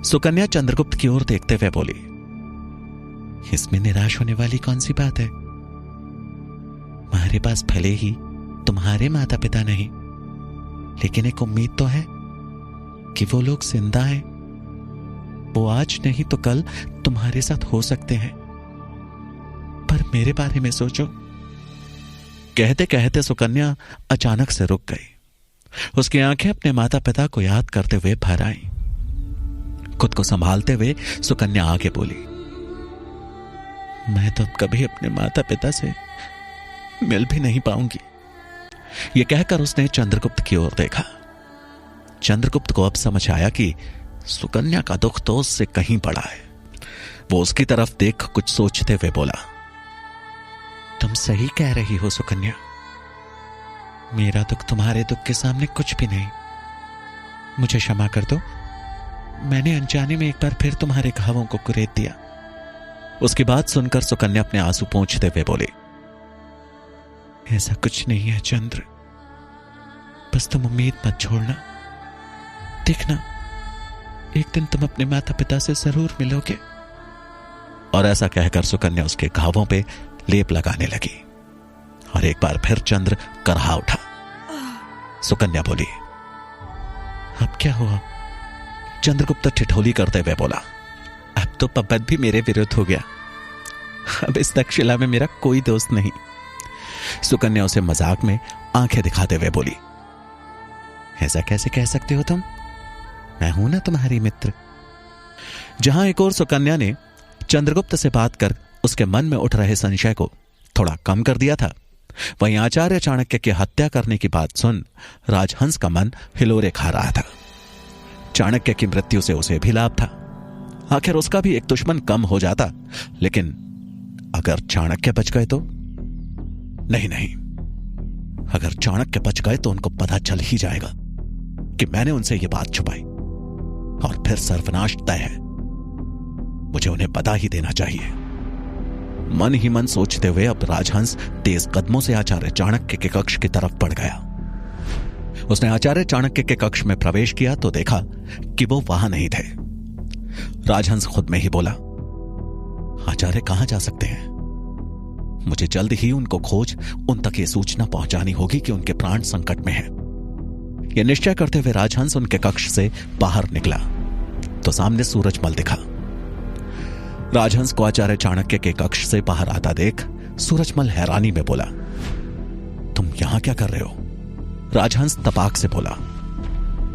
सुकन्या चंद्रगुप्त की ओर देखते हुए बोली, इसमें निराश होने वाली कौन सी बात है? तुम्हारे पास भले ही तुम्हारे माता पिता नहीं, लेकिन एक उम्मीद तो है कि वो लोग जिंदा हैं। वो आज नहीं तो कल तुम्हारे साथ हो सकते हैं, पर मेरे बारे में सोचो। कहते कहते सुकन्या अचानक से रुक गई। उसकी आंखें अपने माता पिता को याद करते हुए भर आईं। खुद को संभालते हुए सुकन्या आगे बोली, मैं तो अब कभी अपने माता पिता से मिल भी नहीं पाऊंगी। यह कहकर उसने चंद्रगुप्त की ओर देखा। चंद्रगुप्त को अब समझ आया कि सुकन्या का दुख तो उससे कहीं बड़ा है। वो उसकी तरफ देख कुछ सोचते हुए बोला, तुम सही कह रही हो सुकन्या, मेरा दुख तुम्हारे दुख के सामने कुछ भी नहीं। मुझे क्षमा कर दो, मैंने अनजाने में एक बार फिर तुम्हारे घावों को कुरेद दिया। उसकी बात सुनकर सुकन्या अपने आंसू पोंछते हुए बोली, ऐसा कुछ नहीं है चंद्र, बस तुम उम्मीद मत छोड़ना। देखना, एक दिन तुम अपने माता पिता से जरूर मिलोगे। और ऐसा कहकर सुकन्या उसके घावों पे लेप लगाने लगी और एक बार फिर चंद्र करहा उठा। सुकन्या बोली, अब क्या हुआ? चंद्रगुप्त ठिठोली करते हुए बोला, अब तो पप्पत भी मेरे विरुद्ध हो गया। अब इस तक्षशिला में मेरा कोई दोस्त नहीं। सुकन्या उसे मजाक में आंखें दिखाते हुए बोली, ऐसा कैसे कह सकते हो तुम? मैं हूं ना तुम्हारी मित्र। जहां एक और सुकन्या ने चंद्रगुप्त से बात कर उसके मन में उठ रहे संशय को थोड़ा कम कर दिया था, वहीं आचार्य चाणक्य की हत्या करने की बात सुन राजहंस का मन हिलोरे खा रहा था। चाणक्य की मृत्यु से उसे भी लाभ था। आखिर उसका भी एक दुश्मन कम हो जाता। लेकिन अगर चाणक्य बच गए तो? नहीं, अगर चाणक्य बच गए तो उनको पता चल ही जाएगा कि मैंने उनसे यह बात छुपाई, और फिर सर्वनाश तय है। मुझे उन्हें पता ही देना चाहिए। मन ही मन सोचते हुए अब राजहंस तेज कदमों से आचार्य चाणक्य के कक्ष की तरफ बढ़ गया। उसने आचार्य चाणक्य के कक्ष में प्रवेश किया तो देखा कि वो वहां नहीं थे। राजहंस खुद में ही बोला, आचार्य कहां जा सकते हैं? मुझे जल्द ही उनको खोज उन तक ये सूचना पहुंचानी होगी कि उनके प्राण संकट में हैं। यह निश्चय करते हुए राजहंस उनके कक्ष से बाहर निकला तो सामने सूरजमल दिखा। राजहंस को आचार्य चाणक्य के कक्ष से बाहर आता देख सूरजमल हैरानी में बोला, तुम यहां क्या कर रहे हो? राजहंस तपाक से बोला,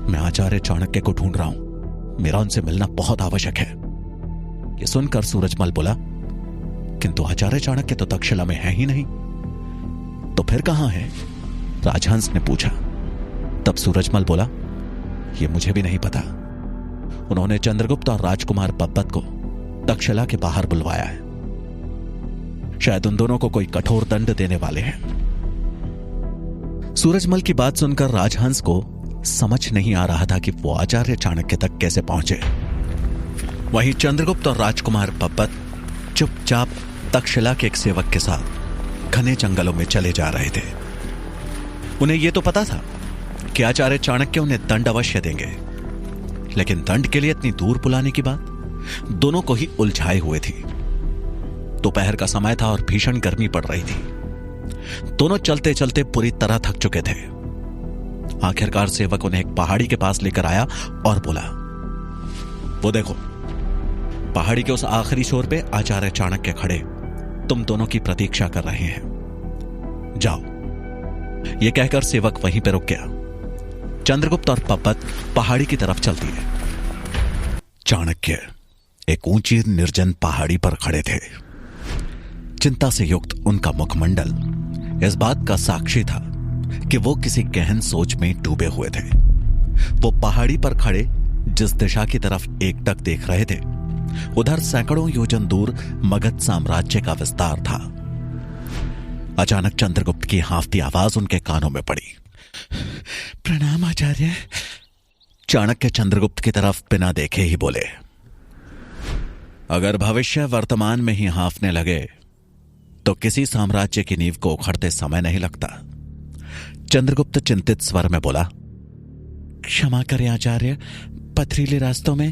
मैं आचार्य चाणक्य को ढूंढ रहा हूं, मेरा उनसे मिलना बहुत आवश्यक है। यह सुनकर सूरजमल बोला, किंतु आचार्य चाणक्य तो तक्षशिला में है ही नहीं। तो फिर कहां है? राजहंस ने पूछा। तब सूरजमल बोला, यह मुझे भी नहीं पता। उन्होंने चंद्रगुप्त और राजकुमार पप्पत को तक्षशिला के बाहर बुलवाया है। शायद उन दोनों को कोई कठोर दंड देने वाले हैं। सूरजमल की बात सुनकर राजहंस को समझ नहीं आ रहा था कि वो आचार्य चाणक्य तक कैसे पहुंचे। वहीं चंद्रगुप्त और राजकुमार पप्पत चुपचाप तक्षशिला के एक सेवक के साथ घने जंगलों में चले जा रहे थे। उन्हें यह तो पता था कि आचार्य चाणक्य उन्हें दंड अवश्य देंगे, लेकिन दंड के लिए इतनी दूर बुलाने की बात दोनों को ही उलझाए हुए थी। दोपहर का समय था और भीषण गर्मी पड़ रही थी। दोनों चलते चलते पूरी तरह थक चुके थे। आखिरकार सेवक उन्हें एक पहाड़ी के पास लेकर आया और बोला, वो देखो, पहाड़ी के उस आखिरी छोर पे आचार्य चाणक्य खड़े तुम दोनों की प्रतीक्षा कर रहे हैं। जाओ। यह कहकर सेवक वहीं पर रुक गया। चंद्रगुप्त और पप्पत पहाड़ी की तरफ चल दिए। चाणक्य एक ऊंची निर्जन पहाड़ी पर खड़े थे। चिंता से युक्त उनका मुखमंडल इस बात का साक्षी था कि वो किसी गहन सोच में डूबे हुए थे। वो पहाड़ी पर खड़े जिस दिशा की तरफ एकटक देख रहे थे, उधर सैकड़ों योजन दूर मगध साम्राज्य का विस्तार था। अचानक चंद्रगुप्त की हांफती आवाज उनके कानों में पड़ी। प्रणाम आचार्य। चाणक्य चंद्रगुप्त की तरफ बिना देखे ही बोले, अगर भविष्य वर्तमान में ही हांफने लगे तो किसी साम्राज्य की नींव को उखड़ते समय नहीं लगता। चंद्रगुप्त चिंतित स्वर में बोला, क्षमा करें आचार्य, पथरीले रास्तों में।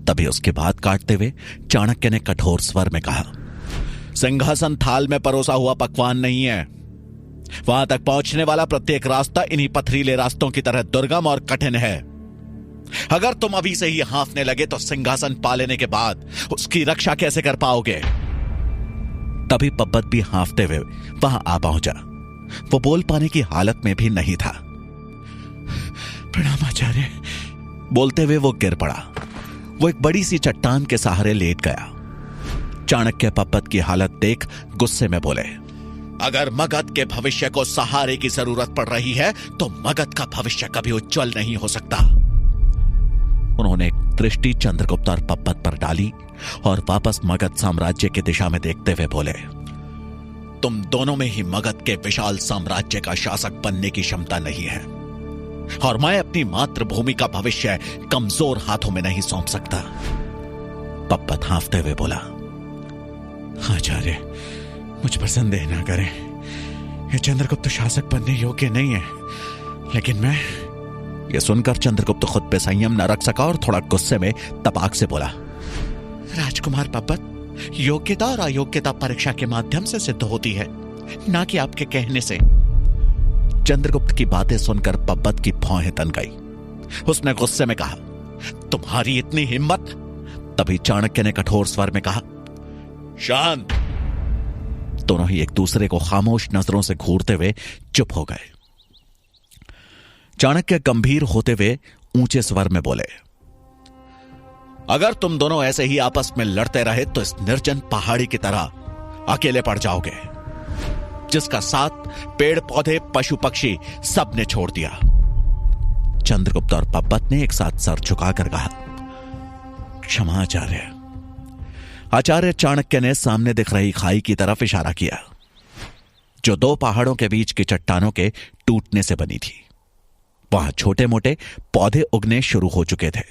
तभी उसकी बात काटते हुए चाणक्य ने कठोर स्वर में कहा, सिंहासन थाल में परोसा हुआ पकवान नहीं है। वहां तक पहुंचने वाला प्रत्येक रास्ता इन्हीं पथरीले रास्तों की तरह दुर्गम और कठिन है। अगर तुम अभी से ही हांफने लगे तो सिंहासन पा लेने के बाद उसकी रक्षा कैसे कर पाओगे? तभी पब्बत भी हांफते हुए वहां आ पहुंचा। वो बोल पाने की हालत में भी नहीं था। प्रणाम आचार्य। बोलते हुए वो गिर पड़ा। वो एक बड़ी सी चट्टान के सहारे लेट गया। चाणक्य पब्बत की हालत देख गुस्से में बोले, अगर मगध के भविष्य को सहारे की जरूरत पड़ रही है तो मगध का भविष्य कभी उज्जवल नहीं हो सकता। उन्होंने एक दृष्टि चंद्रगुप्त और पब्बत पर डाली और वापस मगध साम्राज्य की दिशा में देखते हुए बोले, तुम दोनों में ही मगध के विशाल साम्राज्य का शासक बनने की क्षमता नहीं है और मैं अपनी मातृभूमि का भविष्य कमजोर हाथों में नहीं सौंप सकता। पब्बत हांफते हुए बोला, आचार्य मुझ पर संदेह ना करें, यह चंद्रगुप्त शासक बनने योग्य नहीं है। लेकिन मैं। यह सुनकर चंद्रगुप्त खुद पे संयम न रख सका और थोड़ा गुस्से में तपाक से बोला, राजकुमार पब्बत, योग्यता और अयोग्यता परीक्षा के माध्यम से सिद्ध होती है, ना कि आपके कहने से। चंद्रगुप्त की बातें सुनकर पब्बत की भौहें तन गई। उसने गुस्से में कहा, तुम्हारी इतनी हिम्मत? तभी चाणक्य ने कठोर स्वर में कहा, शांत। दोनों ही एक दूसरे को खामोश नजरों से घूरते हुए चुप हो गए। चाणक्य गंभीर होते हुए ऊंचे स्वर में बोले, अगर तुम दोनों ऐसे ही आपस में लड़ते रहे तो इस निर्जन पहाड़ी की तरह अकेले पड़ जाओगे, जिसका साथ पेड़ पौधे पशु पक्षी सब ने छोड़ दिया। चंद्रगुप्त और पब्बत ने एक साथ सर झुकाकर कहा, क्षमा आचार्य। आचार्य चाणक्य ने सामने दिख रही खाई की तरफ इशारा किया, जो दो पहाड़ों के बीच की चट्टानों के टूटने से बनी थी। वहां छोटे मोटे पौधे उगने शुरू हो चुके थे।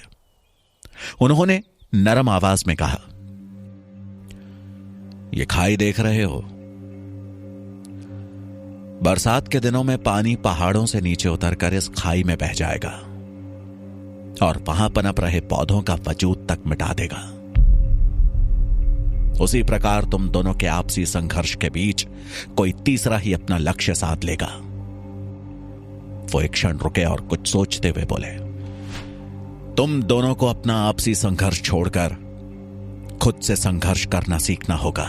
उन्होंने नरम आवाज में कहा, ये खाई देख रहे हो? बरसात के दिनों में पानी पहाड़ों से नीचे उतरकर इस खाई में बह जाएगा और वहां पनप रहे पौधों का वजूद तक मिटा देगा। उसी प्रकार तुम दोनों के आपसी संघर्ष के बीच कोई तीसरा ही अपना लक्ष्य साध लेगा। वो एक क्षण रुके और कुछ सोचते हुए बोले, तुम दोनों को अपना आपसी संघर्ष छोड़कर खुद से संघर्ष करना सीखना होगा।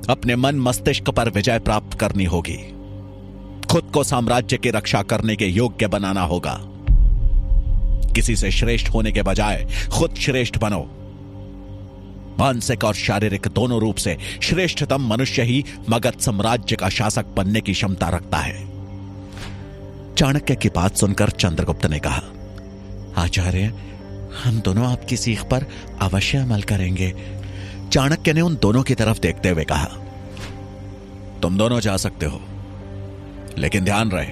अपने मन मस्तिष्क पर विजय प्राप्त करनी होगी। खुद को साम्राज्य की रक्षा करने के योग्य बनाना होगा। किसी से श्रेष्ठ होने के बजाय खुद श्रेष्ठ बनो। मानसिक और शारीरिक दोनों रूप से श्रेष्ठतम मनुष्य ही मगध साम्राज्य का शासक बनने की क्षमता रखता है। चाणक्य की बात सुनकर चंद्रगुप्त ने कहा, आचार्य, हम दोनों आपकी सीख पर अवश्य अमल करेंगे। चाणक्य ने उन दोनों की तरफ देखते हुए कहा, तुम दोनों जा सकते हो, लेकिन ध्यान रहे,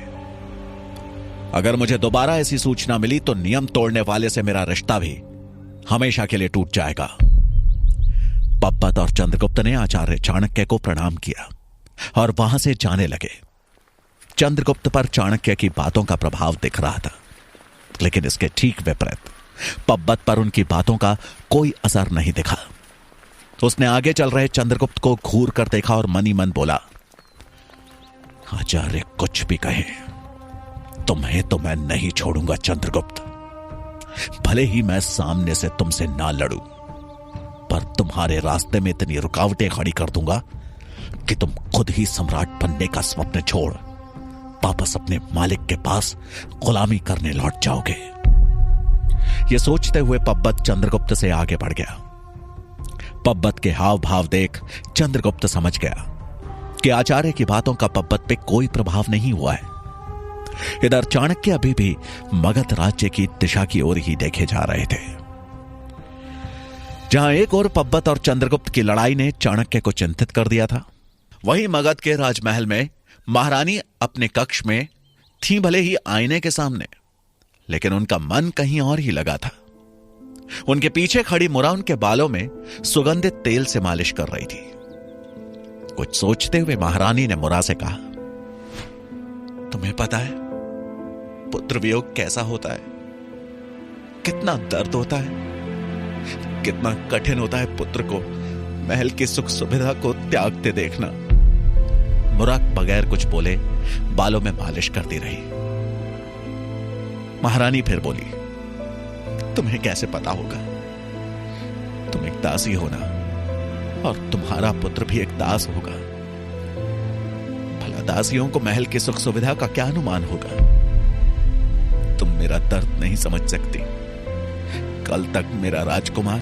अगर मुझे दोबारा ऐसी सूचना मिली तो नियम तोड़ने वाले से मेरा रिश्ता भी हमेशा के लिए टूट जाएगा। पब्बत और चंद्रगुप्त ने आचार्य चाणक्य को प्रणाम किया और वहां से जाने लगे। चंद्रगुप्त पर चाणक्य की बातों का प्रभाव दिख रहा था, लेकिन इसके ठीक विपरीत पब्बत पर उनकी बातों का कोई असर नहीं दिखा। उसने आगे चल रहे चंद्रगुप्त को घूर कर देखा और मन ही मन बोला, आचार्य कुछ भी कहे, तुम्हें तो मैं नहीं छोड़ूंगा चंद्रगुप्त। भले ही मैं सामने से तुमसे ना लड़ूं, पर तुम्हारे रास्ते में इतनी रुकावटें खड़ी कर दूंगा कि तुम खुद ही सम्राट बनने का स्वप्न छोड़ वापस अपने मालिक के पास गुलामी करने लौट जाओगे। यह सोचते हुए पब्बत चंद्रगुप्त से आगे बढ़ गया। पब्बत के हाव भाव देख चंद्रगुप्त समझ गया कि आचार्य की बातों का पब्बत पे कोई प्रभाव नहीं हुआ है। इधर चाणक्य अभी भी मगध राज्य की दिशा की ओर ही देखे जा रहे थे। जहां एक ओर पब्बत और चंद्रगुप्त की लड़ाई ने चाणक्य को चिंतित कर दिया था, वहीं मगध के राजमहल में महारानी अपने कक्ष में थी, भले ही आईने के सामने, लेकिन उनका मन कहीं और ही लगा था। उनके पीछे खड़ी मुरा उनके बालों में सुगंधित तेल से मालिश कर रही थी। कुछ सोचते हुए महारानी ने मुरा से कहा, तुम्हें पता है पुत्र वियोग कैसा होता है? कितना दर्द होता है, कितना कठिन होता है पुत्र को महल की सुख सुविधा को त्यागते देखना। मुरा बगैर कुछ बोले बालों में मालिश करती रही। महारानी फिर बोली, तुम्हें कैसे पता होगा? तुम एक दासी हो ना, और तुम्हारा पुत्र भी एक दास होगा। भला दासियों को महल की सुख सुविधा का क्या अनुमान होगा? तुम मेरा दर्द नहीं समझ सकती। कल तक मेरा राजकुमार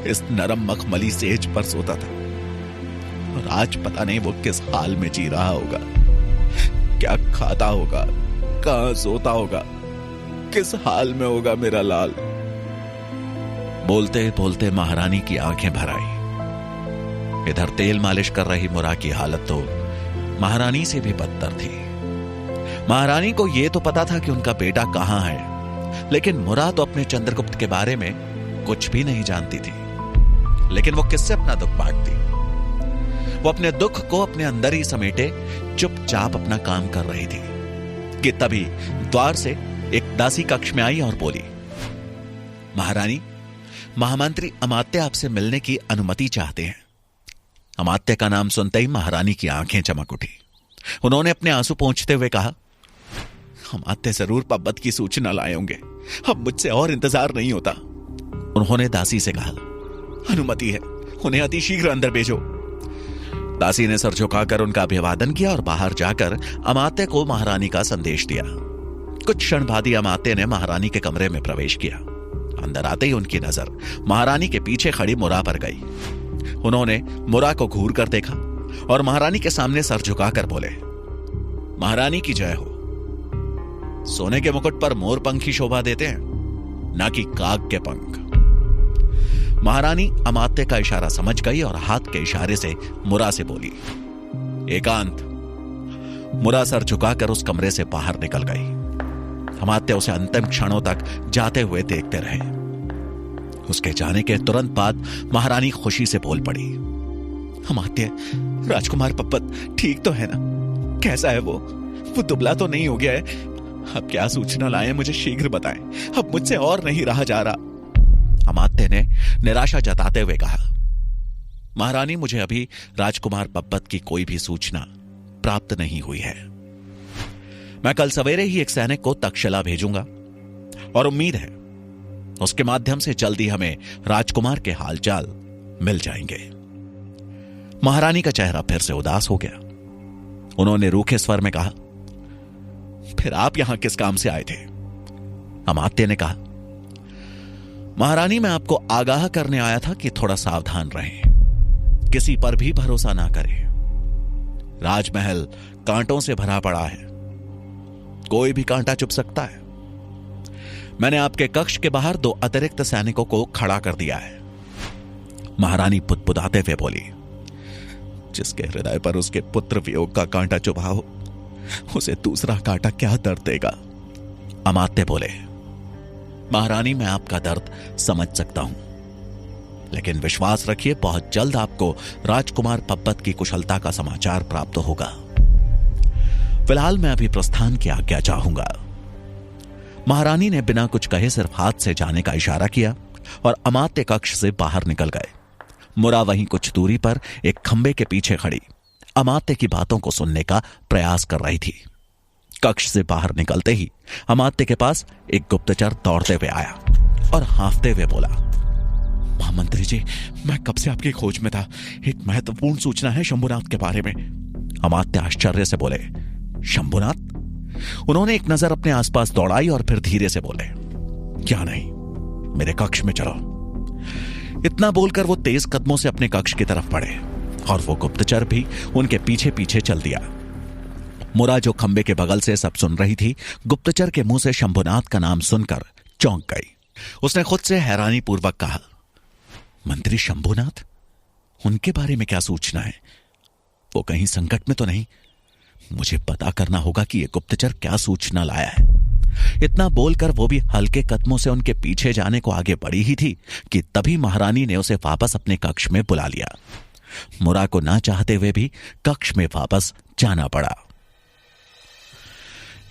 इस नरम मखमली सेज पर सोता था, और आज पता नहीं वो किस हाल में जी रहा होगा, क्या खाता होगा, कहां सोता होगा, किस हाल में होगा मेरा लाल। बोलते बोलते महारानी की आंखें भर आई। इधर तेल मालिश कर रही मुरा की हालत तो महारानी से भी बदतर थी। महारानी को यह तो पता था कि उनका बेटा कहां है, लेकिन मुरा तो अपने चंद्रगुप्त के बारे में कुछ भी नहीं जानती थी। लेकिन वो किससे अपना दुख बांटती? वो अपने दुख को अपने अंदर ही समेटे चुपचाप अपना काम कर रही थी कि तभी द्वार से एक दासी कक्ष में आई और बोली, महारानी, महामंत्री अमात्य आपसे मिलने की अनुमति चाहते हैं। अमात्य का नाम सुनते ही महारानी की आंखें चमक उठी। उन्होंने अपने आंसू पोंछते हुए कहा, अमात्य जरूर पब्बत की सूचना लाए होंगे, अब मुझसे और इंतजार नहीं होता। उन्होंने दासी से कहा, अनुमति है, उन्हें अति शीघ्र अंदर भेजो। दासी ने सर झुकाकर उनका अभिवादन किया और बाहर जाकर अमात्य को महारानी का संदेश दिया। कुछ क्षण बाद ही अमात्य ने महारानी के कमरे में प्रवेश किया। अंदर आते ही उनकी नजर महारानी के पीछे खड़ी मुरा पर गई। उन्होंने मुरा को घूर कर देखा और महारानी के सामने सर झुकाकर बोले, महारानी की जय हो। सोने के मुकुट पर मोर पंख ही शोभा देते हैं, ना कि काग के पंख। महारानी अमात्य का इशारा समझ गई और हाथ के इशारे से मुरा से बोली, एकांत। मुरा सर झुकाकर उस कमरे से बाहर निकल गई। अमात्य उसे अंतिम क्षणों तक जाते हुए देखते रहे। उसके जाने के तुरंत बाद महारानी खुशी से बोल पड़ी, अमात्य, राजकुमार पब्बत ठीक तो है ना? कैसा है वो दुबला तो नहीं हो गया है? अब क्या सूचना लाए, मुझे शीघ्र बताएं, अब मुझसे और नहीं रहा जा रहा। अमात्य ने निराशा जताते हुए कहा, महारानी, मुझे अभी राजकुमार पब्बत की कोई भी सूचना प्राप्त नहीं हुई है। मैं कल सवेरे ही एक सैनिक को तक्षशिला भेजूंगा और उम्मीद है उसके माध्यम से जल्दी हमें राजकुमार के हालचाल मिल जाएंगे। महारानी का चेहरा फिर से उदास हो गया। उन्होंने रूखे स्वर में कहा, फिर आप यहां किस काम से आए थे? अमात्य ने कहा, महारानी, मैं आपको आगाह करने आया था कि थोड़ा सावधान रहें, किसी पर भी भरोसा ना करें। राजमहल कांटों से भरा पड़ा है, कोई भी कांटा चुभ सकता है। मैंने आपके कक्ष के बाहर 2 अतिरिक्त सैनिकों को खड़ा कर दिया है। महारानी पुदपुदाते हुए बोली, जिसके हृदय पर उसके पुत्र वियोग का कांटा चुभा हो, उसे दूसरा कांटा क्या दर्द देगा? अमात्य बोले, महारानी, मैं आपका दर्द समझ सकता हूं, लेकिन विश्वास रखिए, बहुत जल्द आपको राजकुमार पब्बत की कुशलता का समाचार प्राप्त होगा। फिलहाल मैं अभी प्रस्थान की आज्ञा चाहूंगा। महारानी ने बिना कुछ कहे सिर्फ हाथ से जाने का इशारा किया और अमात्य कक्ष से बाहर निकल गए। मुरा वहीं कुछ दूरी पर एक खंबे के पीछे खड़ी अमात्य की बातों को सुनने का प्रयास कर रही थी। कक्ष से बाहर निकलते ही अमात्य के पास एक गुप्तचर दौड़ते हुए आया और हांफते हुए बोला, महामंत्री जी, मैं कब से आपकी खोज में था। एक महत्वपूर्ण सूचना है शंभुनाथ के बारे में। अमात्य आश्चर्य से बोले, शंभुनाथ? उन्होंने एक नजर अपने आसपास दौड़ाई और फिर धीरे से बोले, क्या नहीं, मेरे कक्ष में चलो। इतना बोलकर वो तेज कदमों से अपने कक्ष की तरफ बढ़े और वो गुप्तचर भी उनके पीछे पीछे चल दिया। मुरा, जो खंबे के बगल से सब सुन रही थी, गुप्तचर के मुंह से शंभुनाथ का नाम सुनकर चौंक गई। उसने खुद से हैरानी पूर्वक कहा, मंत्री शंभुनाथ? उनके बारे में क्या सूचना है? वो कहीं संकट में तो नहीं? मुझे पता करना होगा कि ये गुप्तचर क्या सूचना लाया है। इतना बोलकर वो भी हल्के कदमों से उनके पीछे जाने को आगे बढ़ी ही थी कि तभी महारानी ने उसे वापस अपने कक्ष में बुला लिया। मुरा को ना चाहते हुए भी कक्ष में वापस जाना पड़ा।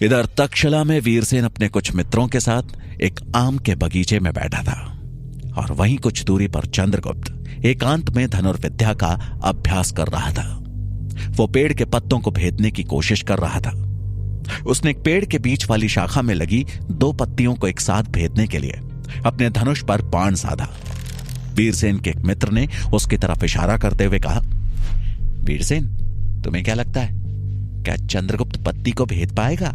इधर तक्षशिला में वीरसेन अपने कुछ मित्रों के साथ एक आम के बगीचे में बैठा था और वहीं कुछ दूरी पर चंद्रगुप्त एकांत में धनुर्विद्या का अभ्यास कर रहा था। वो पेड़ के पत्तों को भेदने की कोशिश कर रहा था। उसने एक पेड़ के बीच वाली शाखा में लगी 2 पत्तियों को एक साथ भेदने के लिए अपने धनुष पर बाण साधा। वीरसेन के एक मित्र ने उसकी तरफ इशारा करते हुए कहा, वीरसेन, तुम्हें क्या लगता है, क्या चंद्रगुप्त पत्ती को भेद पाएगा?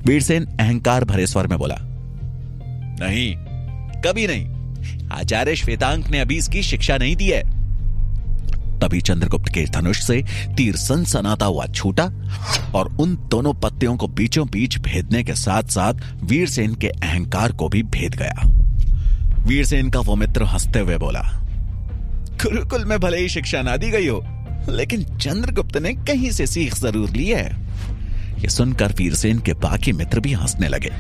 वीरसेन अहंकार भरे स्वर में बोला, नहीं, कभी नहीं। आचार्य श्वेतांक ने अभी इसकी शिक्षा नहीं दी है। तभी चंद्रगुप्त के धनुष से तीर सनसनाता हुआ छूटा और उन दोनों पत्तियों को बीचों बीच भेदने के साथ साथ वीरसेन के अहंकार को भी भेद गया। वीरसेन का वो मित्र हंसते हुए बोला, गुरुकुल में भले ही शिक्षा ना दी गई हो, लेकिन चंद्रगुप्त ने कहीं से सीख जरूर ली है। यह सुनकर वीरसेन के बाकी मित्र भी हंसने लगे।